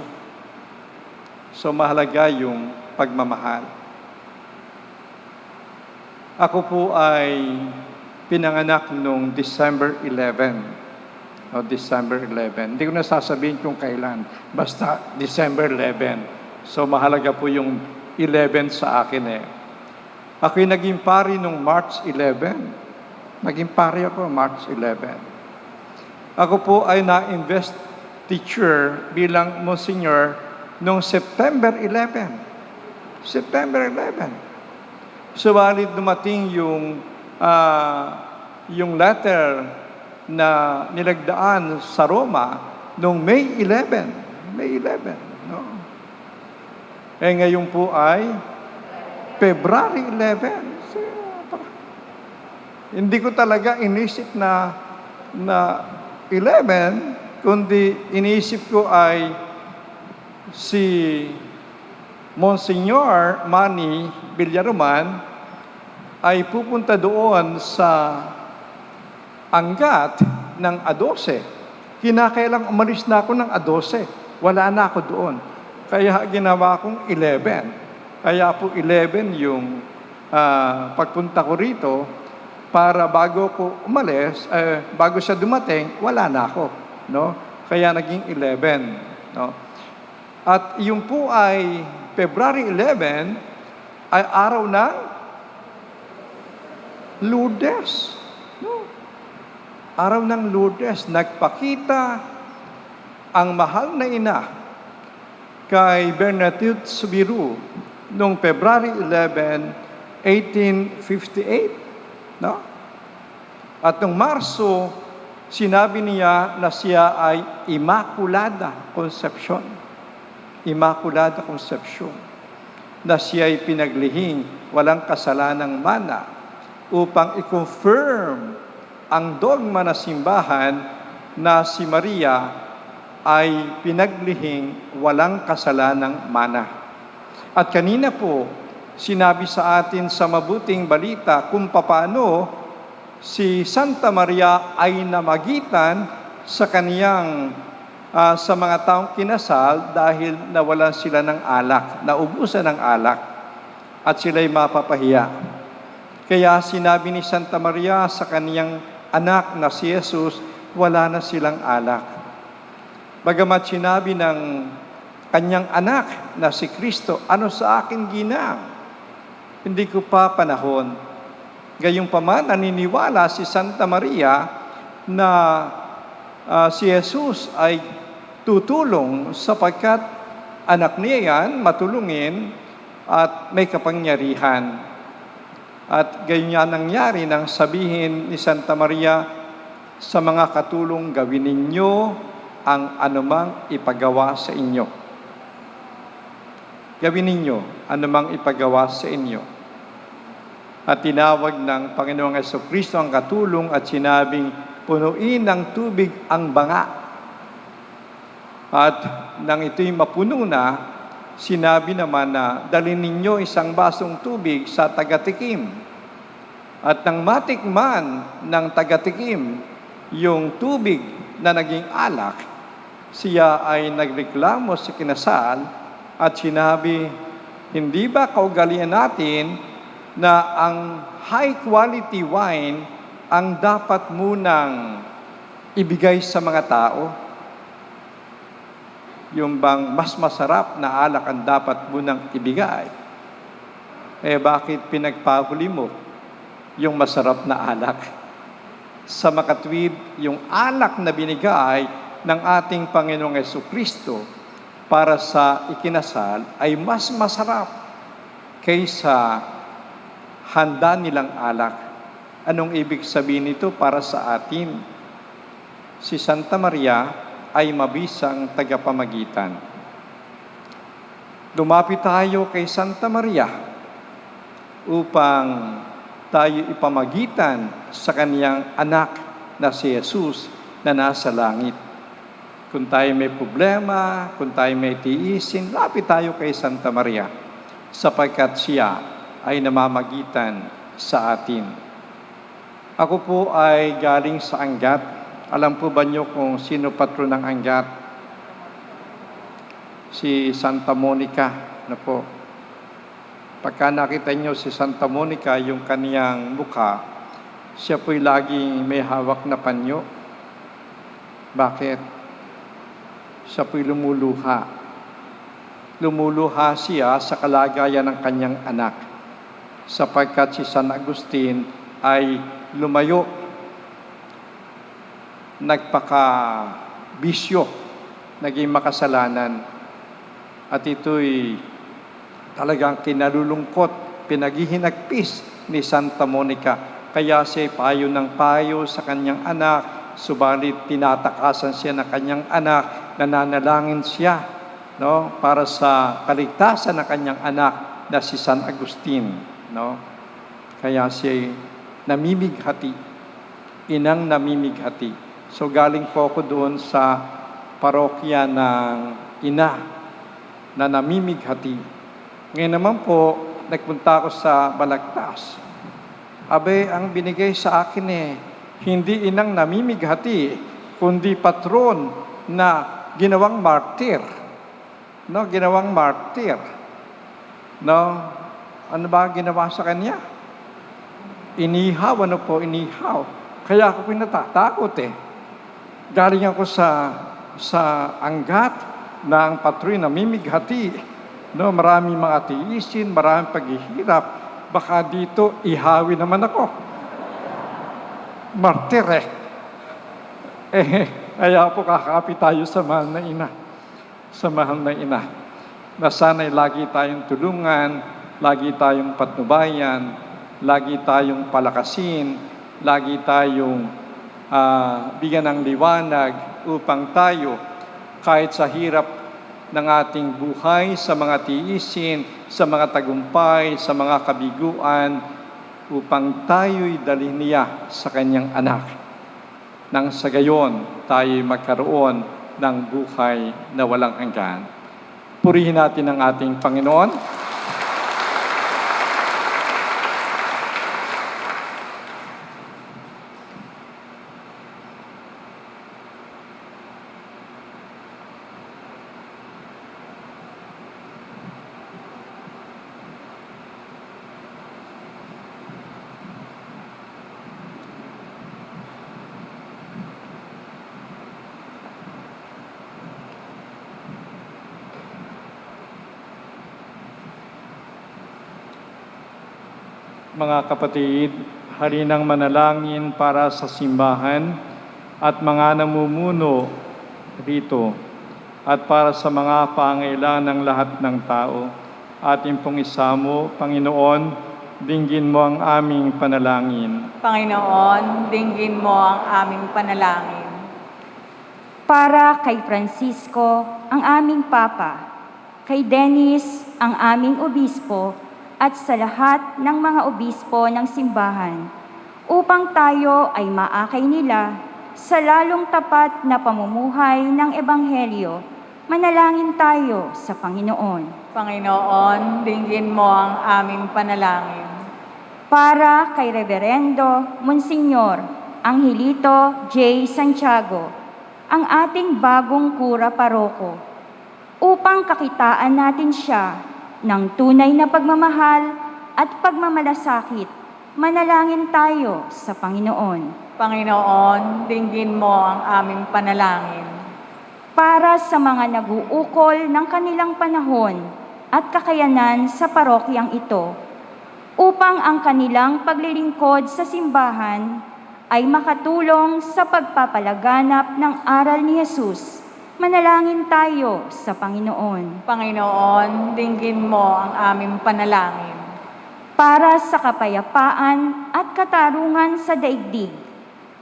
So, mahalaga yung pagmamahal. Ako po ay pinanganak noong December 11. December 11. Hindi ko nasasabihin kung kailan. Basta December 11. So, mahalaga po yung 11 sa akin Ako'y naging pari noong March 11. Naging pari ako March 11. Ako po ay na-invest teacher bilang Monsignor noong September 11. September 11. Subalit dumating yung letter na nilagdaan sa Roma noong May 11. May 11. No? Ngayon po ay February 11. Hindi ko talaga inisip na 11, kundi inisip ko ay si Monsignor Manny Villaroman ay pupunta doon sa Angat ng A12. Kinakailang umalis na ako ng A12. Wala na ako doon. Kaya ginawa kong 11. Kaya po 11 yung pagpunta ko rito para bago ko umalis, bago siya dumating, wala na ako. No? Kaya naging 11. No? At yung po ay February 11 ay araw ng Lourdes. No? Araw ng Lourdes, nagpakita ang mahal na ina kay Bernadette Subiru noong February 11, 1858. No? At noong Marso, sinabi niya na siya ay Immaculada Concepcion. Immaculada Concepcion. Na siya ay pinaglihing walang kasalanang mana upang i-confirm ang dogma na simbahan na si Maria ay pinaglihing walang kasalanang mana. At kanina po, sinabi sa atin sa mabuting balita kung papaano si Santa Maria ay namagitan sa kaniyang sa mga taong kinasal dahil nawalan sila ng alak, naubusan ng alak, at sila'y mapapahiya. Kaya sinabi ni Santa Maria sa kaniyang anak na si Jesus, wala na silang alak. Bagamat sinabi ng kanyang anak na si Kristo, ano sa akin ginang? Hindi ko pa panahon. Gayunpaman, naniniwala si Santa Maria na si Jesus ay tutulong sapagkat anak niya yan, matulungin at may kapangyarihan. At gayon yan nangyari nang sabihin ni Santa Maria, sa mga katulong gawin ninyo ang anumang ipagawa sa inyo. Gawin ninyo anumang ipagawa sa inyo. at tinawag ng Panginoong Jesucristo ang katulong at sinabing, punuin ng tubig ang banga. At nang ito'y mapuno na, sinabi naman na dalhin ninyo isang basong tubig sa tagatikim. At nang matikman ng tagatikim yung tubig na naging alak, siya ay nagreklamo sa kinasal at sinabi, hindi ba kaugalian natin na ang high quality wine ang dapat munang ibigay sa mga tao? Yung bang mas masarap na alak ang dapat munang ibigay? Bakit pinagpahuli mo yung masarap na alak? Sa makatwid, yung alak na binigay ng ating Panginoong Jesucristo para sa ikinasal ay mas masarap kaysa handa nilang alak. Anong ibig sabihin nito para sa atin? Si Santa Maria ay mabisang tagapamagitan. Lumapit tayo kay Santa Maria upang tayo ipamagitan sa kaniyang anak na si Jesus na nasa langit. Kung tayo may problema, kung tayo may tiisin, lapit tayo kay Santa Maria sapagkat siya ay namamagitan sa atin. Ako po ay galing sa Angat. Alam po ba niyo kung sino patron ng Angat? Si Santa Monica na po. Pagka nakita niyo si Santa Monica, yung kaniyang mukha, siya po'y laging may hawak na panyo. Bakit? Siya po'y lumuluha. Lumuluha siya sa kalagayan ng kanyang anak. Sapagkat si San Agustin ay lumayo, nagpaka-bisyo, naging makasalanan. At ito'y talagang kinalulungkot, pinaghihinagpis ni Santa Monica. Kaya siya payo ng payo sa kanyang anak, subalit tinatakasan siya ng kanyang anak, nananalangin siya, no, para sa kaligtasan ng kanyang anak na si San Agustin, no. Kaya siya namimighati, inang namimighati. So galing po ako doon sa parokya ng ina na namimighati. Ngayon naman po, nagpunta ako sa Balagtas. Abe, ang binigay sa akin hindi inang namimighati, kundi patron na ginawang martir. No, ginawang martir. No, ano ba ginawa sa kanya? Inihaw, ano po, inihaw. Kaya ako pinatatakot Galing ako sa Angat na ang patron na mimighati. No, maraming mga tiisin, maraming paghihirap. Baka dito ihawi naman ako. Martir kaya po kakapit tayo sa mahal na ina. Sa mahal na ina. Na sana'y lagi tayong tulungan, lagi tayong patnubayan, lagi tayong palakasin, lagi tayong bigyan ng liwanag upang tayo kahit sa hirap ng ating buhay, sa mga tiisin, sa mga tagumpay, sa mga kabiguan, upang tayo'y dalhin niya sa kanyang anak. Nang sa gayon, tayo'y magkaroon ng buhay na walang hanggan. Purihin natin ang ating Panginoon. Mga kapatid, halinang manalangin para sa simbahan at mga namumuno rito at para sa mga pangailangan ng lahat ng tao. Ating pong isamo, Panginoon, dinggin mo ang aming panalangin. Panginoon, dinggin mo ang aming panalangin. Para kay Francisco, ang aming Papa, kay Dennis, ang aming Obispo, at sa lahat ng mga obispo ng simbahan, upang tayo ay maakay nila sa lalong tapat na pamumuhay ng Ebanghelyo. Manalangin tayo sa Panginoon. Panginoon, dinggin mo ang aming panalangin. Para kay Reverendo Monsenyor Angelito J. Santiago, ang ating bagong kura paroko, upang kakitaan natin siya ng tunay na pagmamahal at pagmamalasakit, manalangin tayo sa Panginoon. Panginoon, dinggin mo ang aming panalangin. Para sa mga naguukol ng kanilang panahon at kakayanan sa parokyang ito, upang ang kanilang paglilingkod sa simbahan ay makatulong sa pagpapalaganap ng aral ni Jesus. Manalangin tayo sa Panginoon. Panginoon, dinggin mo ang aming panalangin. Para sa kapayapaan at katarungan sa daigdig,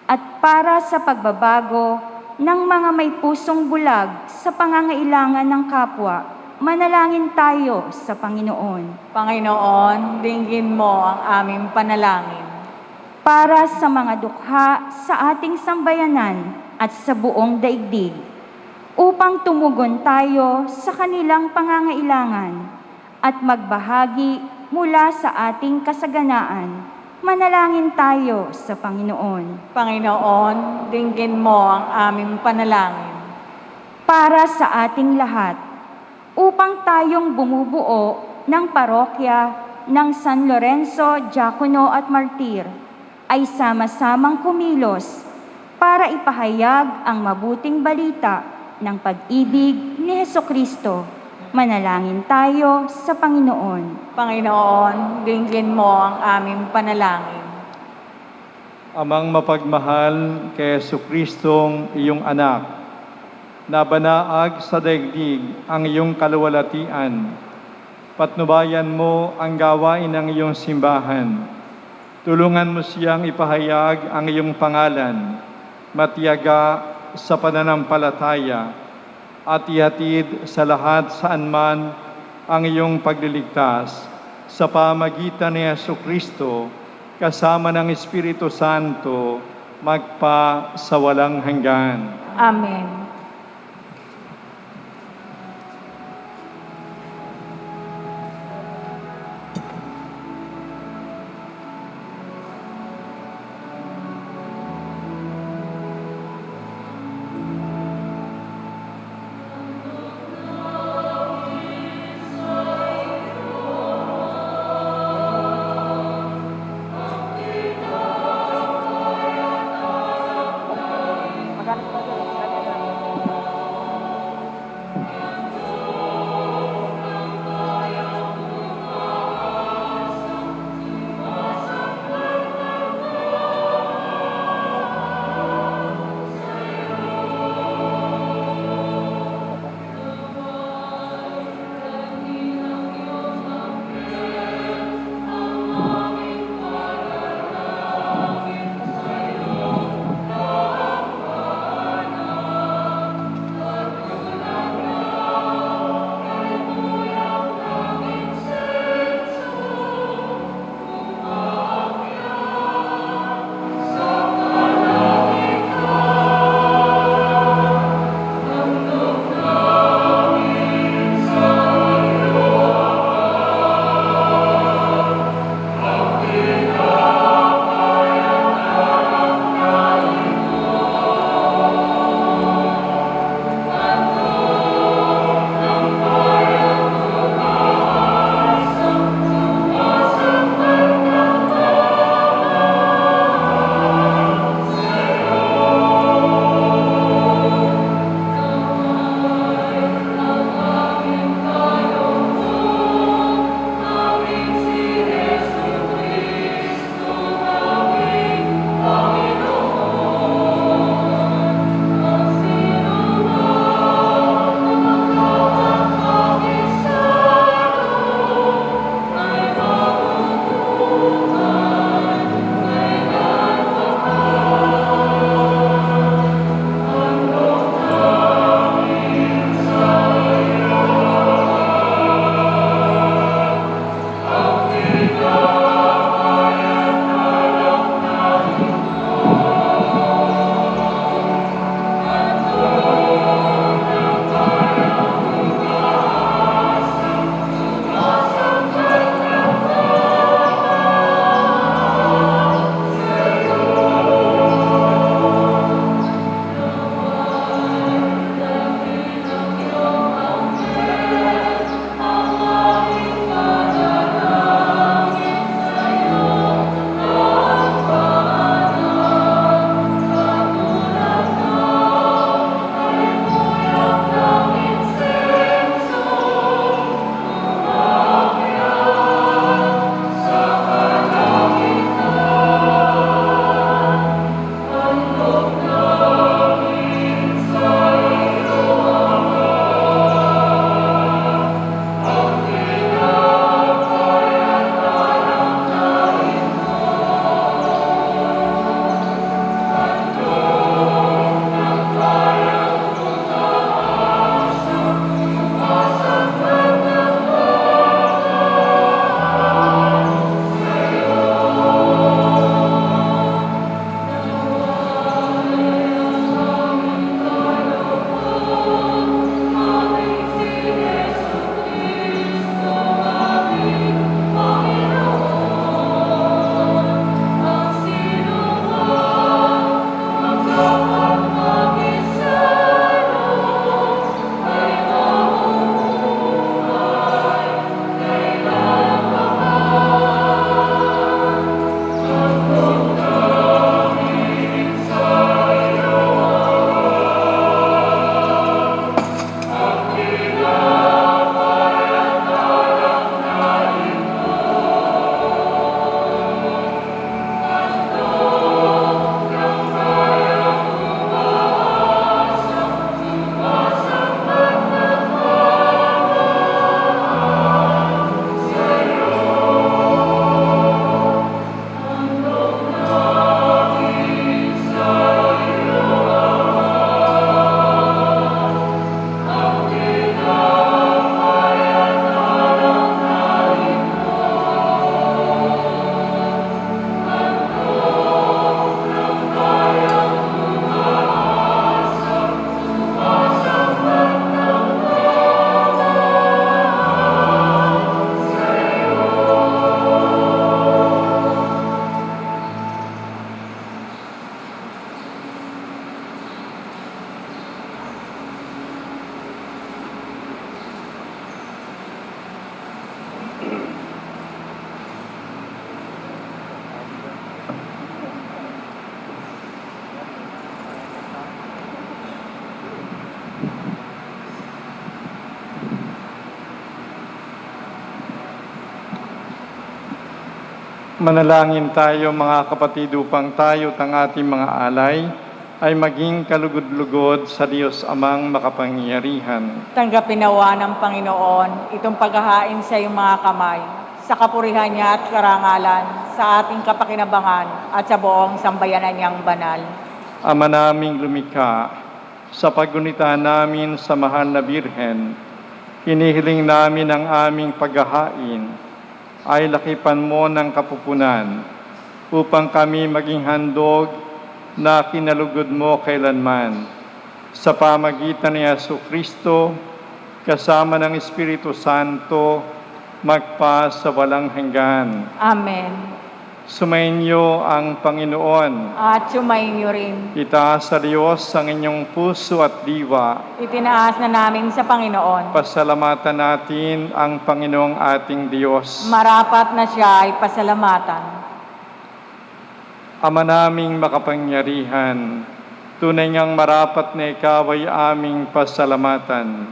at para sa pagbabago ng mga may pusong bulag sa pangangailangan ng kapwa, manalangin tayo sa Panginoon. Panginoon, dinggin mo ang aming panalangin. Para sa mga dukha sa ating sambayanan at sa buong daigdig, upang tumugon tayo sa kanilang pangangailangan at magbahagi mula sa ating kasaganaan, manalangin tayo sa Panginoon. Panginoon, dinggin mo ang aming panalangin. Para sa ating lahat, upang tayong bumubuo ng parokya ng San Lorenzo, Diakono at Martir, ay sama-samang kumilos para ipahayag ang mabuting balita ng pag-ibig ni Hesukristo. Manalangin tayo sa Panginoon. Panginoon, dinggin mo ang aming panalangin. Amang mapagmahal kay Jesucristong iyong anak, nabanaag sa daigdig ang iyong kaluwalhatian. Patnubayan mo ang gawain ng iyong simbahan. Tulungan mo siyang ipahayag ang iyong pangalan, matiyaga sa pananampalataya, at ihatid sa lahat saan man ang iyong pagliligtas sa pamagitan ni Jesucristo kasama ng Espiritu Santo magpa sa walang hanggan. Amen. Manalangin tayo mga kapatid upang tayo at ang ating mga alay ay maging kalugod-lugod sa Diyos Amang makapangyarihan. Tanggapin nawa ng Panginoon itong paghahain sa iyong mga kamay, sa kapurihan niya at karangalan, sa ating kapakinabangan at sa buong sambayanan niyang banal. Ama naming lumikha, sa paggunita namin sa mahal na Birhen, hinihiling namin ang aming paghahain ay lakipan mo ng kapupunan upang kami maging handog na kinalugod mo kailanman. Sa pamagitan ni Jesucristo, kasama ng Espiritu Santo, magpa sa walang hanggan. Amen. Sumainyo ang Panginoon. At sumainyo rin. Itaas sa Diyos ang inyong puso at diwa. Itinaas na namin sa Panginoon. Pasalamatan natin ang Panginoong ating Diyos. Marapat na siya ay pasalamatan. Ama naming makapangyarihan, tunay ngang marapat na ikaw ay aming pasalamatan.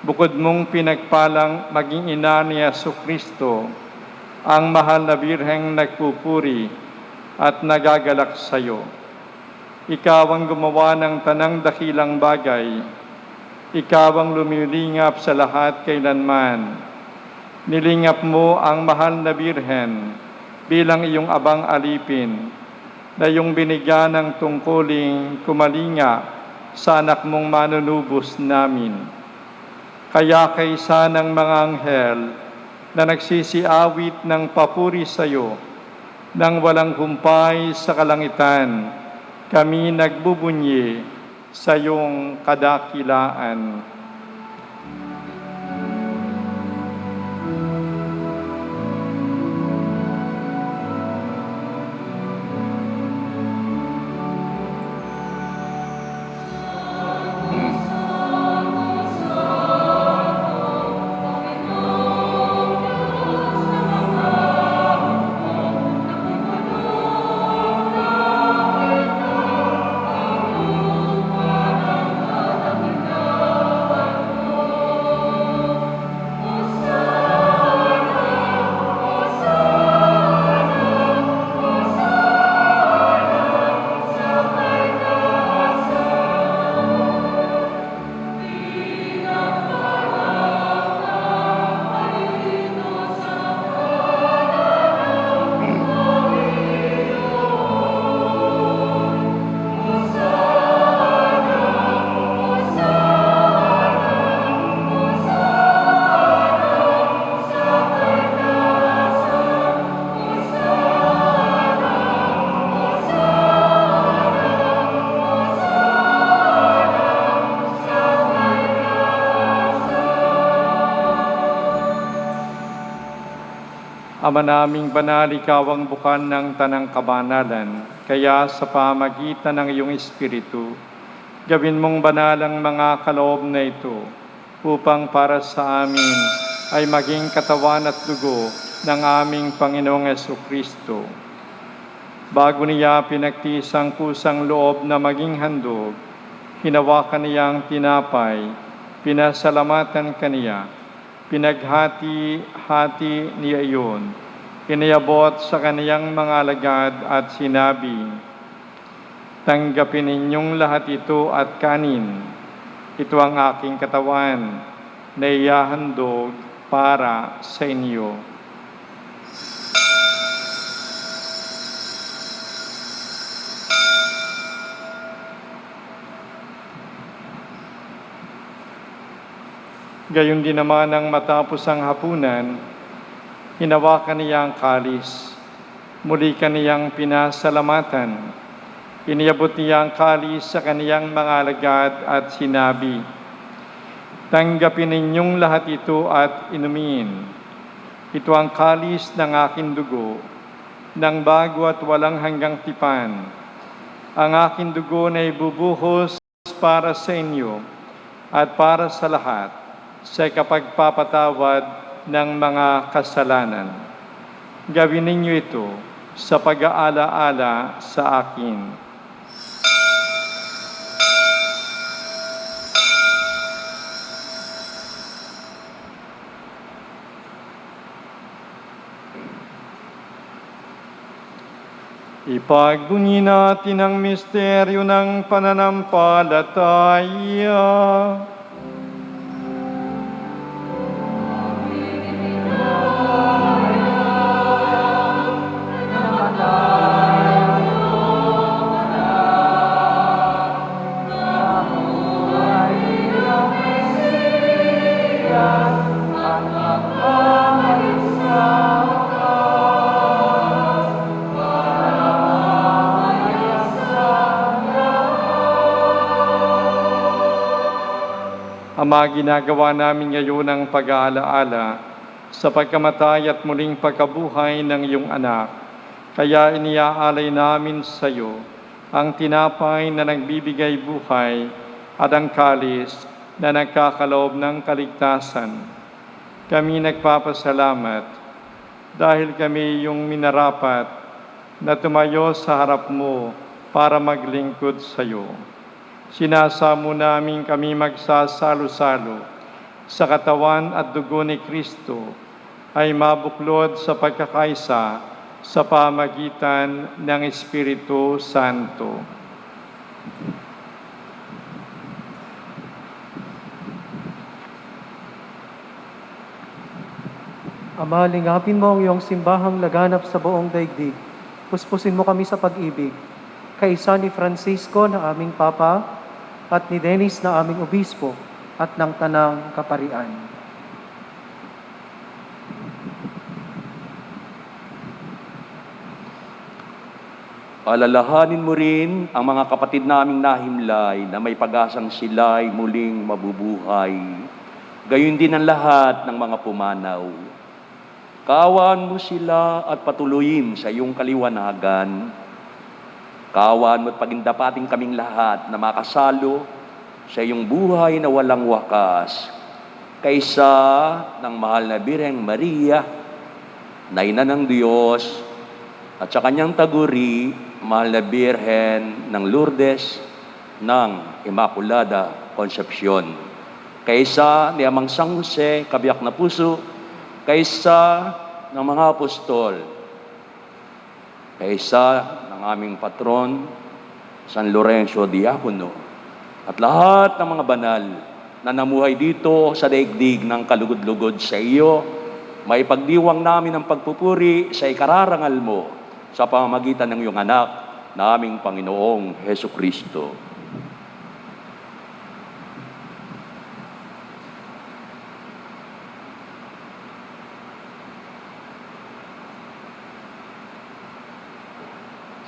Bukod mong pinagpalang maging ina ni Jesucristo, ang mahal na Birheng nagpupuri at nagagalak sa iyo. Ikaw ang gumawa ng tanang dakilang bagay. Ikaw ang lumilingap sa lahat kailanman. Nilingap mo ang mahal na Birhen bilang iyong abang alipin na iyong binigyan ng tungkuling kumalinga sa anak mong manunubos namin. Kaya kaysa ng mga anghel na nagsisiawit ng papuri sa iyo, nang walang humpay sa kalangitan, kami nagbubunyi sa iyong kadakilaan. Ama naming banal, ikaw ang bukan ng tanang kabanalan, kaya sa pamagitan ng iyong Espiritu, gawin mong banal ang mga kaloob na ito, upang para sa amin ay maging katawan at dugo ng aming Panginoong Jesucristo. Bago niya pinagtiis ang kusang loob na maging handog, hinawakan niyang tinapay, pinasalamatan kaniya, pinaghati-hati niya iyon, inayabot sa kaniyang mga alagad at sinabi, "Tanggapin ninyong lahat ito at kanin. Ito ang aking katawan na ihahandog para sa inyo." Gayon din naman nang matapos ang hapunan, hinawakan niya ang kalis. Muli kaniyang pinasalamatan. Iniabot niya ang kalis sa kaniyang mga alagad at sinabi, "Tanggapin ninyong lahat ito at inumin. Ito ang kalis ng aking dugo, ng bago at walang hanggang tipan. Ang aking dugo na ibubuhos para sa inyo at para sa lahat, sa kapagpapatawad ng mga kasalanan. Gawin ninyo ito sa pag-aala-ala sa akin." Ipagbunyi natin ang misteryo ng pananampalataya. Ama, ginagawa namin ngayon ang pag-aalaala sa pagkamatay at muling pagkabuhay ng iyong anak. Kaya iniaalay namin sa iyo ang tinapay na nagbibigay buhay at ang kalis na nagkakaloob ng kaligtasan. Kami nagpapasalamat dahil kami iyong minarapat na tumayo sa harap mo para maglingkod sa iyo. Sinasamo namin kami magsasalo-salo sa katawan at dugo ni Kristo ay mabuklod sa pagkakaisa sa pamagitan ng Espiritu Santo. Ama, lingapin mo ang iyong simbahang laganap sa buong daigdig. Puspusin mo kami sa pag-ibig. Kaisa ni Francisco na aming Papa at ni Dennis na aming Obispo at ng Tanang Kaparian. Alalahanin mo rin ang mga kapatid naming nahimlay na may pag-asang sila'y muling mabubuhay. Gayon din ang lahat ng mga pumanaw. Kaawaan mo sila at patuloyin sa iyong kaliwanagan. Kaawaan mo at pagindapating kaming lahat na makasalo sa iyong buhay na walang wakas. Kaysa ng mahal na Birheng Maria, na ina ng Diyos, at sa kanyang taguri, mahal na Birhen ng Lourdes ng Immaculada Concepcion. Kaysa ni Amang San Jose, kabiyak na puso, kaysa ng mga apostol, kaysa ng aming patron, San Lorenzo Diacono, at lahat ng mga banal na namuhay dito sa daigdig ng kalugod-lugod sa iyo, may pagdiwang namin ang pagpupuri sa ikararangal mo sa pamamagitan ng iyong anak na aming Panginoong Heso Kristo.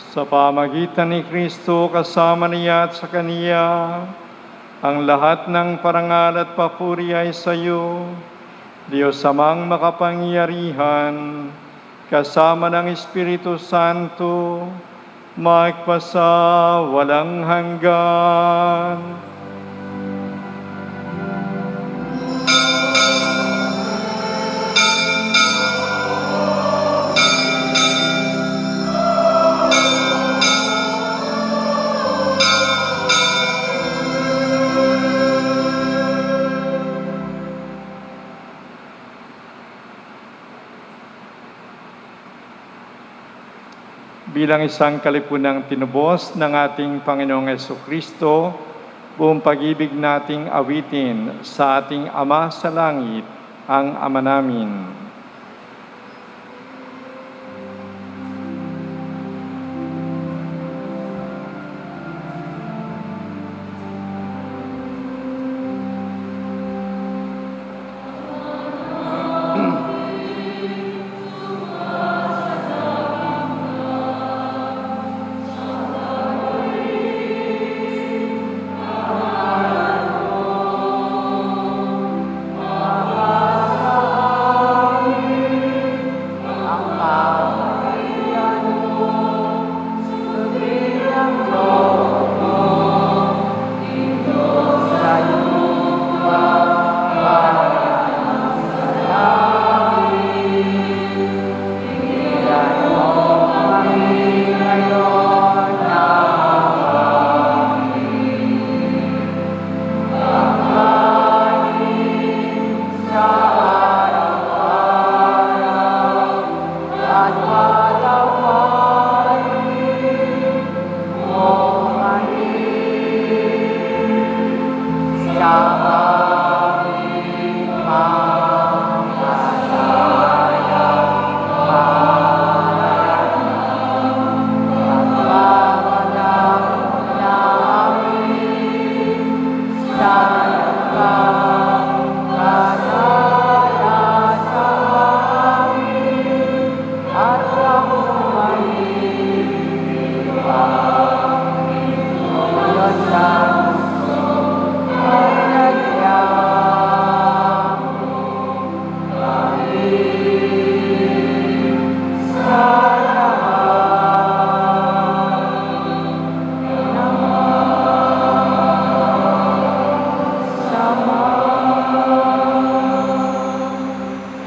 Sa pamagitan ni Kristo, kasama niya at sa Kaniya, ang lahat ng parangal at papuri ay sa iyo, Diyos Amang makapangyarihan, kasama ng Espiritu Santo, magpasa walang hanggan. Bilang isang kalipunang tinubos ng ating Panginoong Jesucristo, buong pag-ibig nating awitin sa ating Ama sa Langit, ang Ama namin.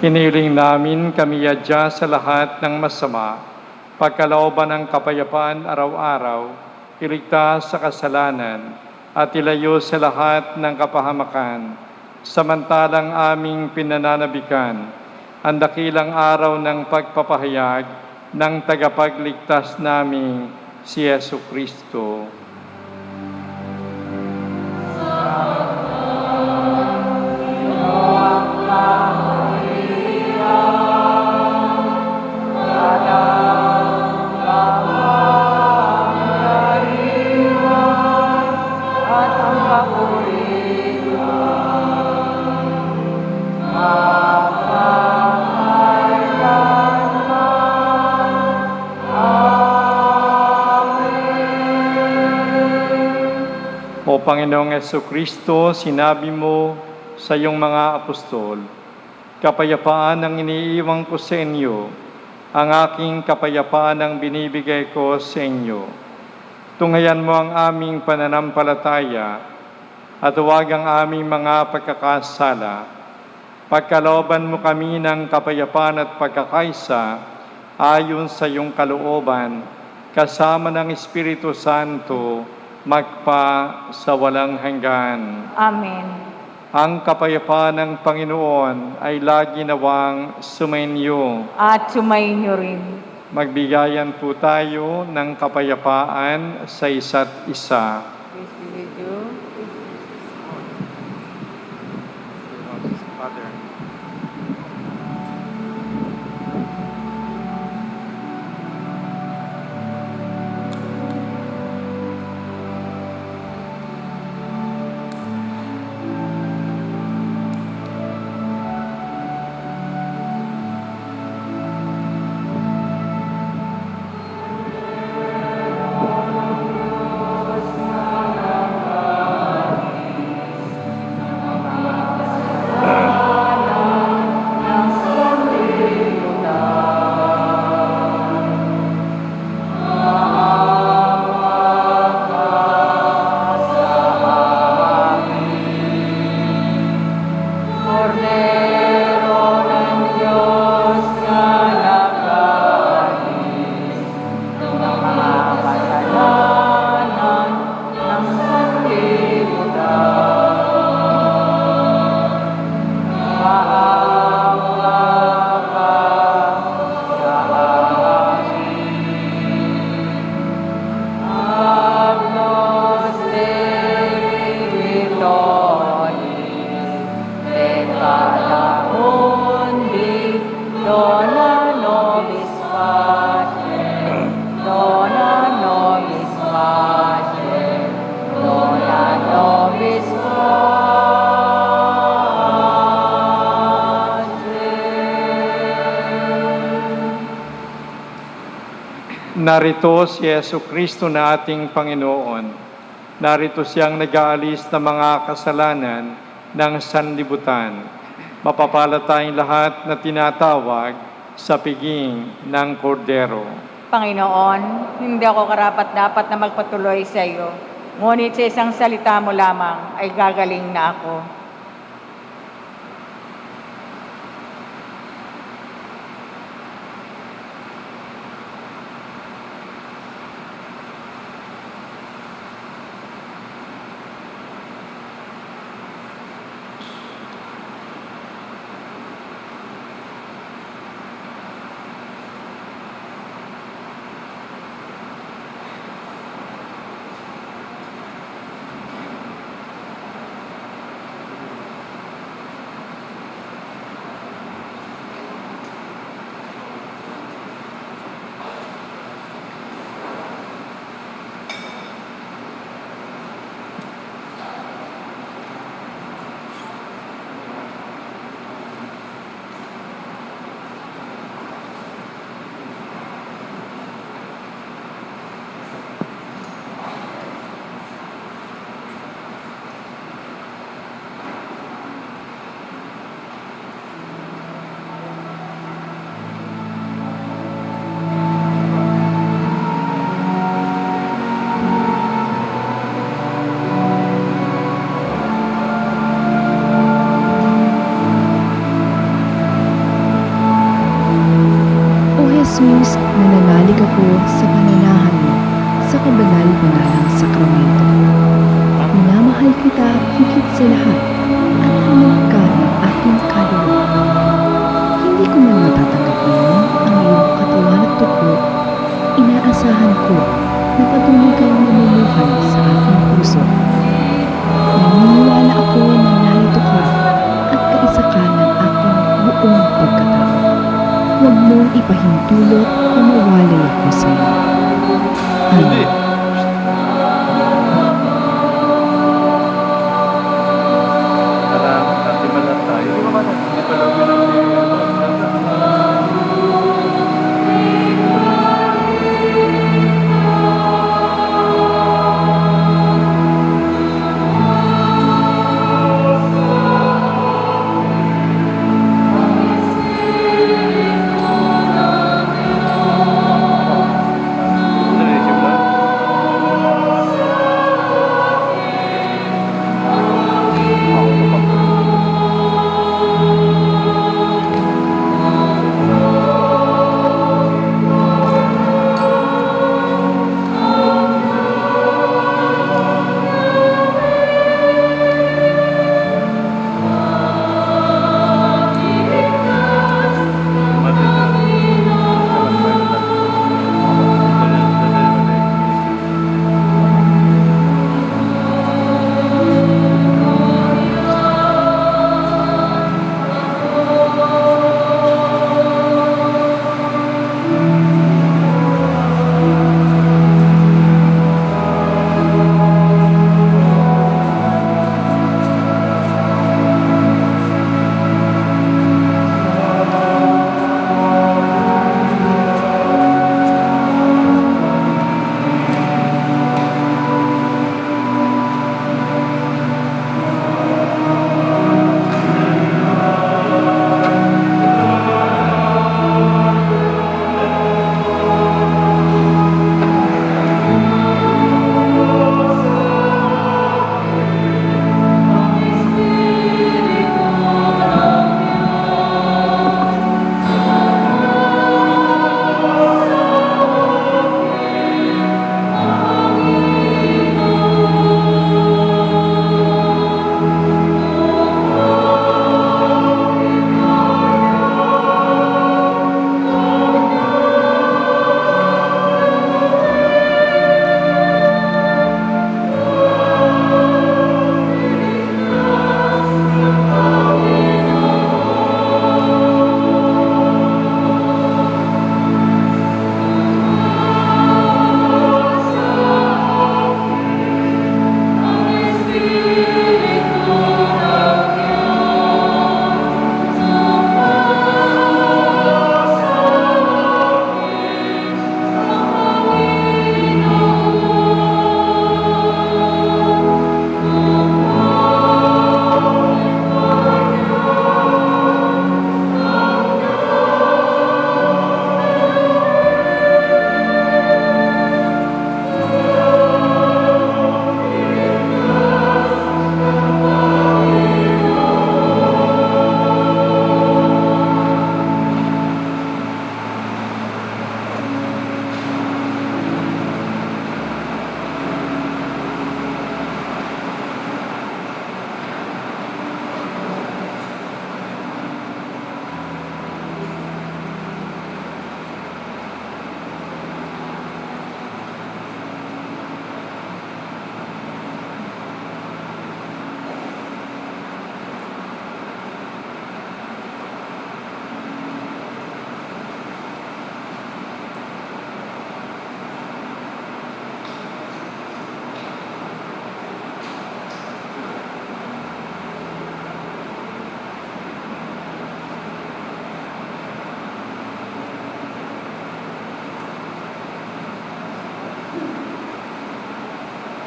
Hiniling namin kami yadya sa lahat ng masama, pagkalooban ng kapayapaan araw-araw, iligtas sa kasalanan, at ilayo sa lahat ng kapahamakan, samantalang aming pinananabikan ang dakilang araw ng pagpapahayag ng tagapagligtas naming si Yesu Kristo. O Panginoong Jesucristo, sinabi mo sa iyong mga apostol, kapayapaan ang iniiwan ko sa inyo, ang aking kapayapaan ang binibigay ko sa inyo. Tunghayan mo ang aming pananampalataya at huwag ang aming mga pagkakasala. Pagkalooban mo kami ng kapayapaan at pagkakaisa ayon sa iyong kalooban, kasama ng Espiritu Santo, magpa sa walang hanggan. Amen. Ang kapayapaan ng Panginoon ay lagi nawang sumainyo. At sumainyo rin. Magbigayan po tayo ng kapayapaan sa isa't isa. Peace be with you. Father. Narito si Yesu Kristo na ating Panginoon. Narito siyang nag-aalis ng mga kasalanan ng sanlibutan. Mapapala tayong lahat na tinatawag sa piging ng kordero. Panginoon, hindi ako karapat-dapat na magpatuloy sa iyo. Ngunit sa isang salita mo lamang ay gagaling na ako. Jesus, nananalig ako sa pananahan mo sa kabanal-banalang sakramento. Minamahal kita higit sa lahat at hanap ka ng aking kaluluwa. Hindi ko man matatanggap ngayon ang iyong katawan at dugo, inaasahan ko na patuloy kang mamumuhay sa aking puso. Naniniwala ako na narito ka at kaisa ka ng aking buong pagkatao. Huwag mong ipahintulot na mawalay ako sa iyo. Amen.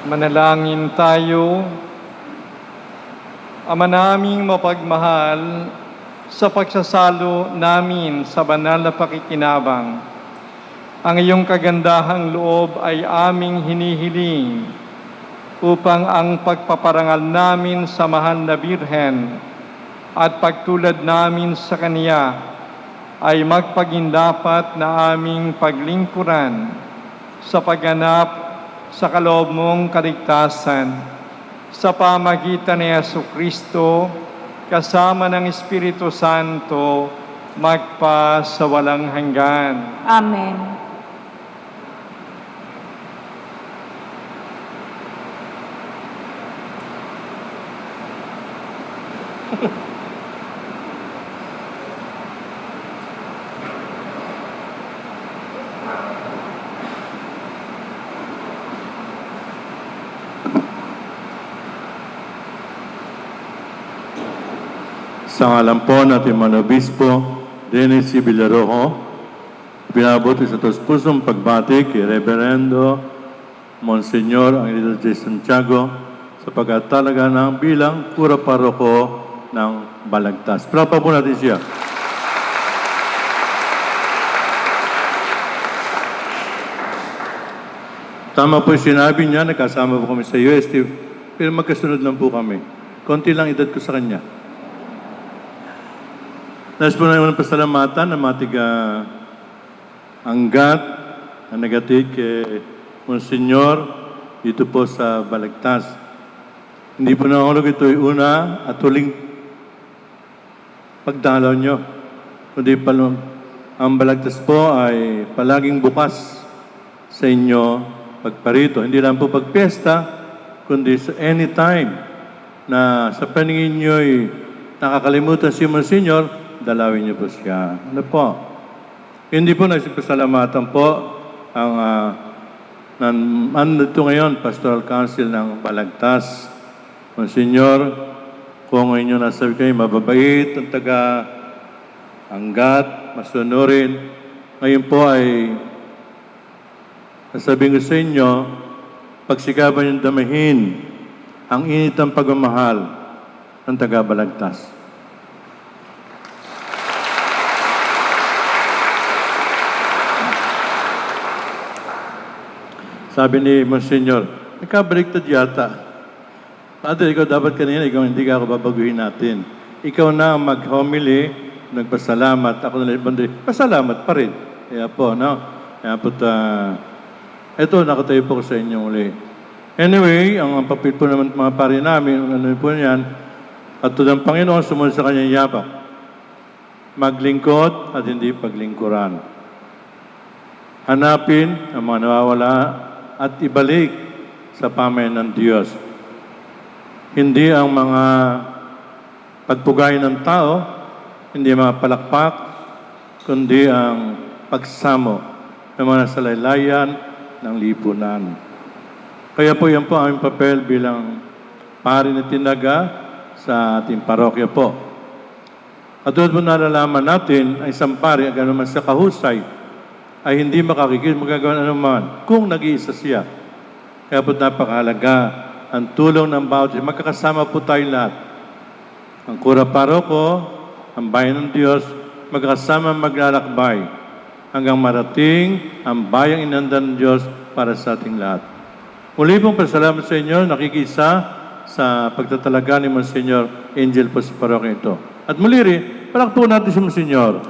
Manalangin tayo. Ama naming mapagmahal, sa pagsasalo namin sa banal na pakikinabang, ang iyong kagandahang loob ay aming hinihiling upang ang pagpaparangal namin sa mahal na Birhen at pagtulad namin sa Kaniya ay magpagindapat na aming paglingkuran sa pagganap sa kaloob mong kaligtasan sa pamagitan ni Jesucristo kasama ng Espiritu Santo magpa sa walang hanggan. Amen. Sa ngalan po natin mga obispo, Dennis C. Villarojo, pinabot sa pusong pagbati kay Reverendo Monsenyor Angelito J. Santiago sa pagkatalaga ng bilang kura paroko ng Balagtas. Palakpakan po natin siya. Tama po yung sinabi niya, nakasama po kami sa UST, pero magkasunod lang po kami. Konti lang edad ko sa kanya. Nais po na yung pasalamatan ng mga tiga-anggat na nagatid kay Monsignor dito po sa Balagtas. Hindi po nangulog ito yung una at huling pagdalaw nyo. Kundi ang Balagtas po ay palaging bukas sa inyo pagparito. Hindi lang po pagpiesta, kundi sa anytime na sa paningin nyo'y nakakalimutan si Monsignor, dalawin niyo po siya. Ano po? Hindi po nagsipasalamatan po ang nandito ngayon, Pastoral Council ng Balagtas. Monsignor, kung inyo nasabi kayo, mababait, ang taga-anggat, masunurin. Ngayon po ay nasabihin ko sa inyo, pagsikapan yung damahin ang init ng pagmamahal ng taga-Balagtas. Sabi ni Monsignor, nagkabaliktad yata. Padre, ikaw dapat kanina, ikaw hindi ka ako babaguhin natin. Ikaw na mag-homily, nagpasalamat. Ako na lang, pasalamat pa rin. Kaya po, no? Kaya po, ito, nakatayo po ko sa inyo uli. Anyway, ang papit po naman mga pari namin, ano po niyan, at ng Panginoon, sumunod sa kanyang yapak. Maglingkod at hindi paglingkuran. Hanapin ang mga nawawala at ibalik sa pamayanan ng Diyos. Hindi ang mga pagpugay ng tao, hindi mga palakpak, kundi ang pagsamo ng mga salaylayan ng lipunan. Kaya po yan po ang aming papel bilang pari na tinaga sa ating parokya po. At doon po nalalaman natin ay isang pari, gano'n man sa kahusay, ay hindi makakikita, magagawa anuman kung nag-iisa siya. Kaya po napakahalaga ang tulong ng bawat isa. Magkakasama po tayo lahat. Ang kura paroko, ang bayan ng Diyos, magkakasama maglalakbay hanggang marating ang bayang inanda ng Diyos para sa ating lahat. Muli pong pasalamat sa inyo, nakikisa sa pagtatalaga ni Monsignor Angel po sa parokya ito. At muli rin, palakpakan natin si Monsignor.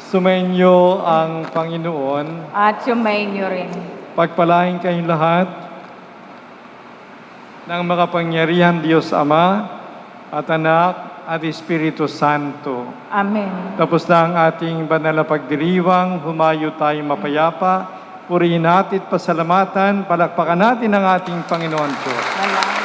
Sumainyo ang Panginoon. At sumayin niyo rin. Pagpalain kayong lahat ng makapangyarihan Diyos Ama at Anak at Espiritu Santo. Amen. Tapos na ang ating banal na pagdiriwang, humayo tayong mapayapa, purihin natin at pasalamatan, palakpakan natin ang ating Panginoon Diyos. Salamat.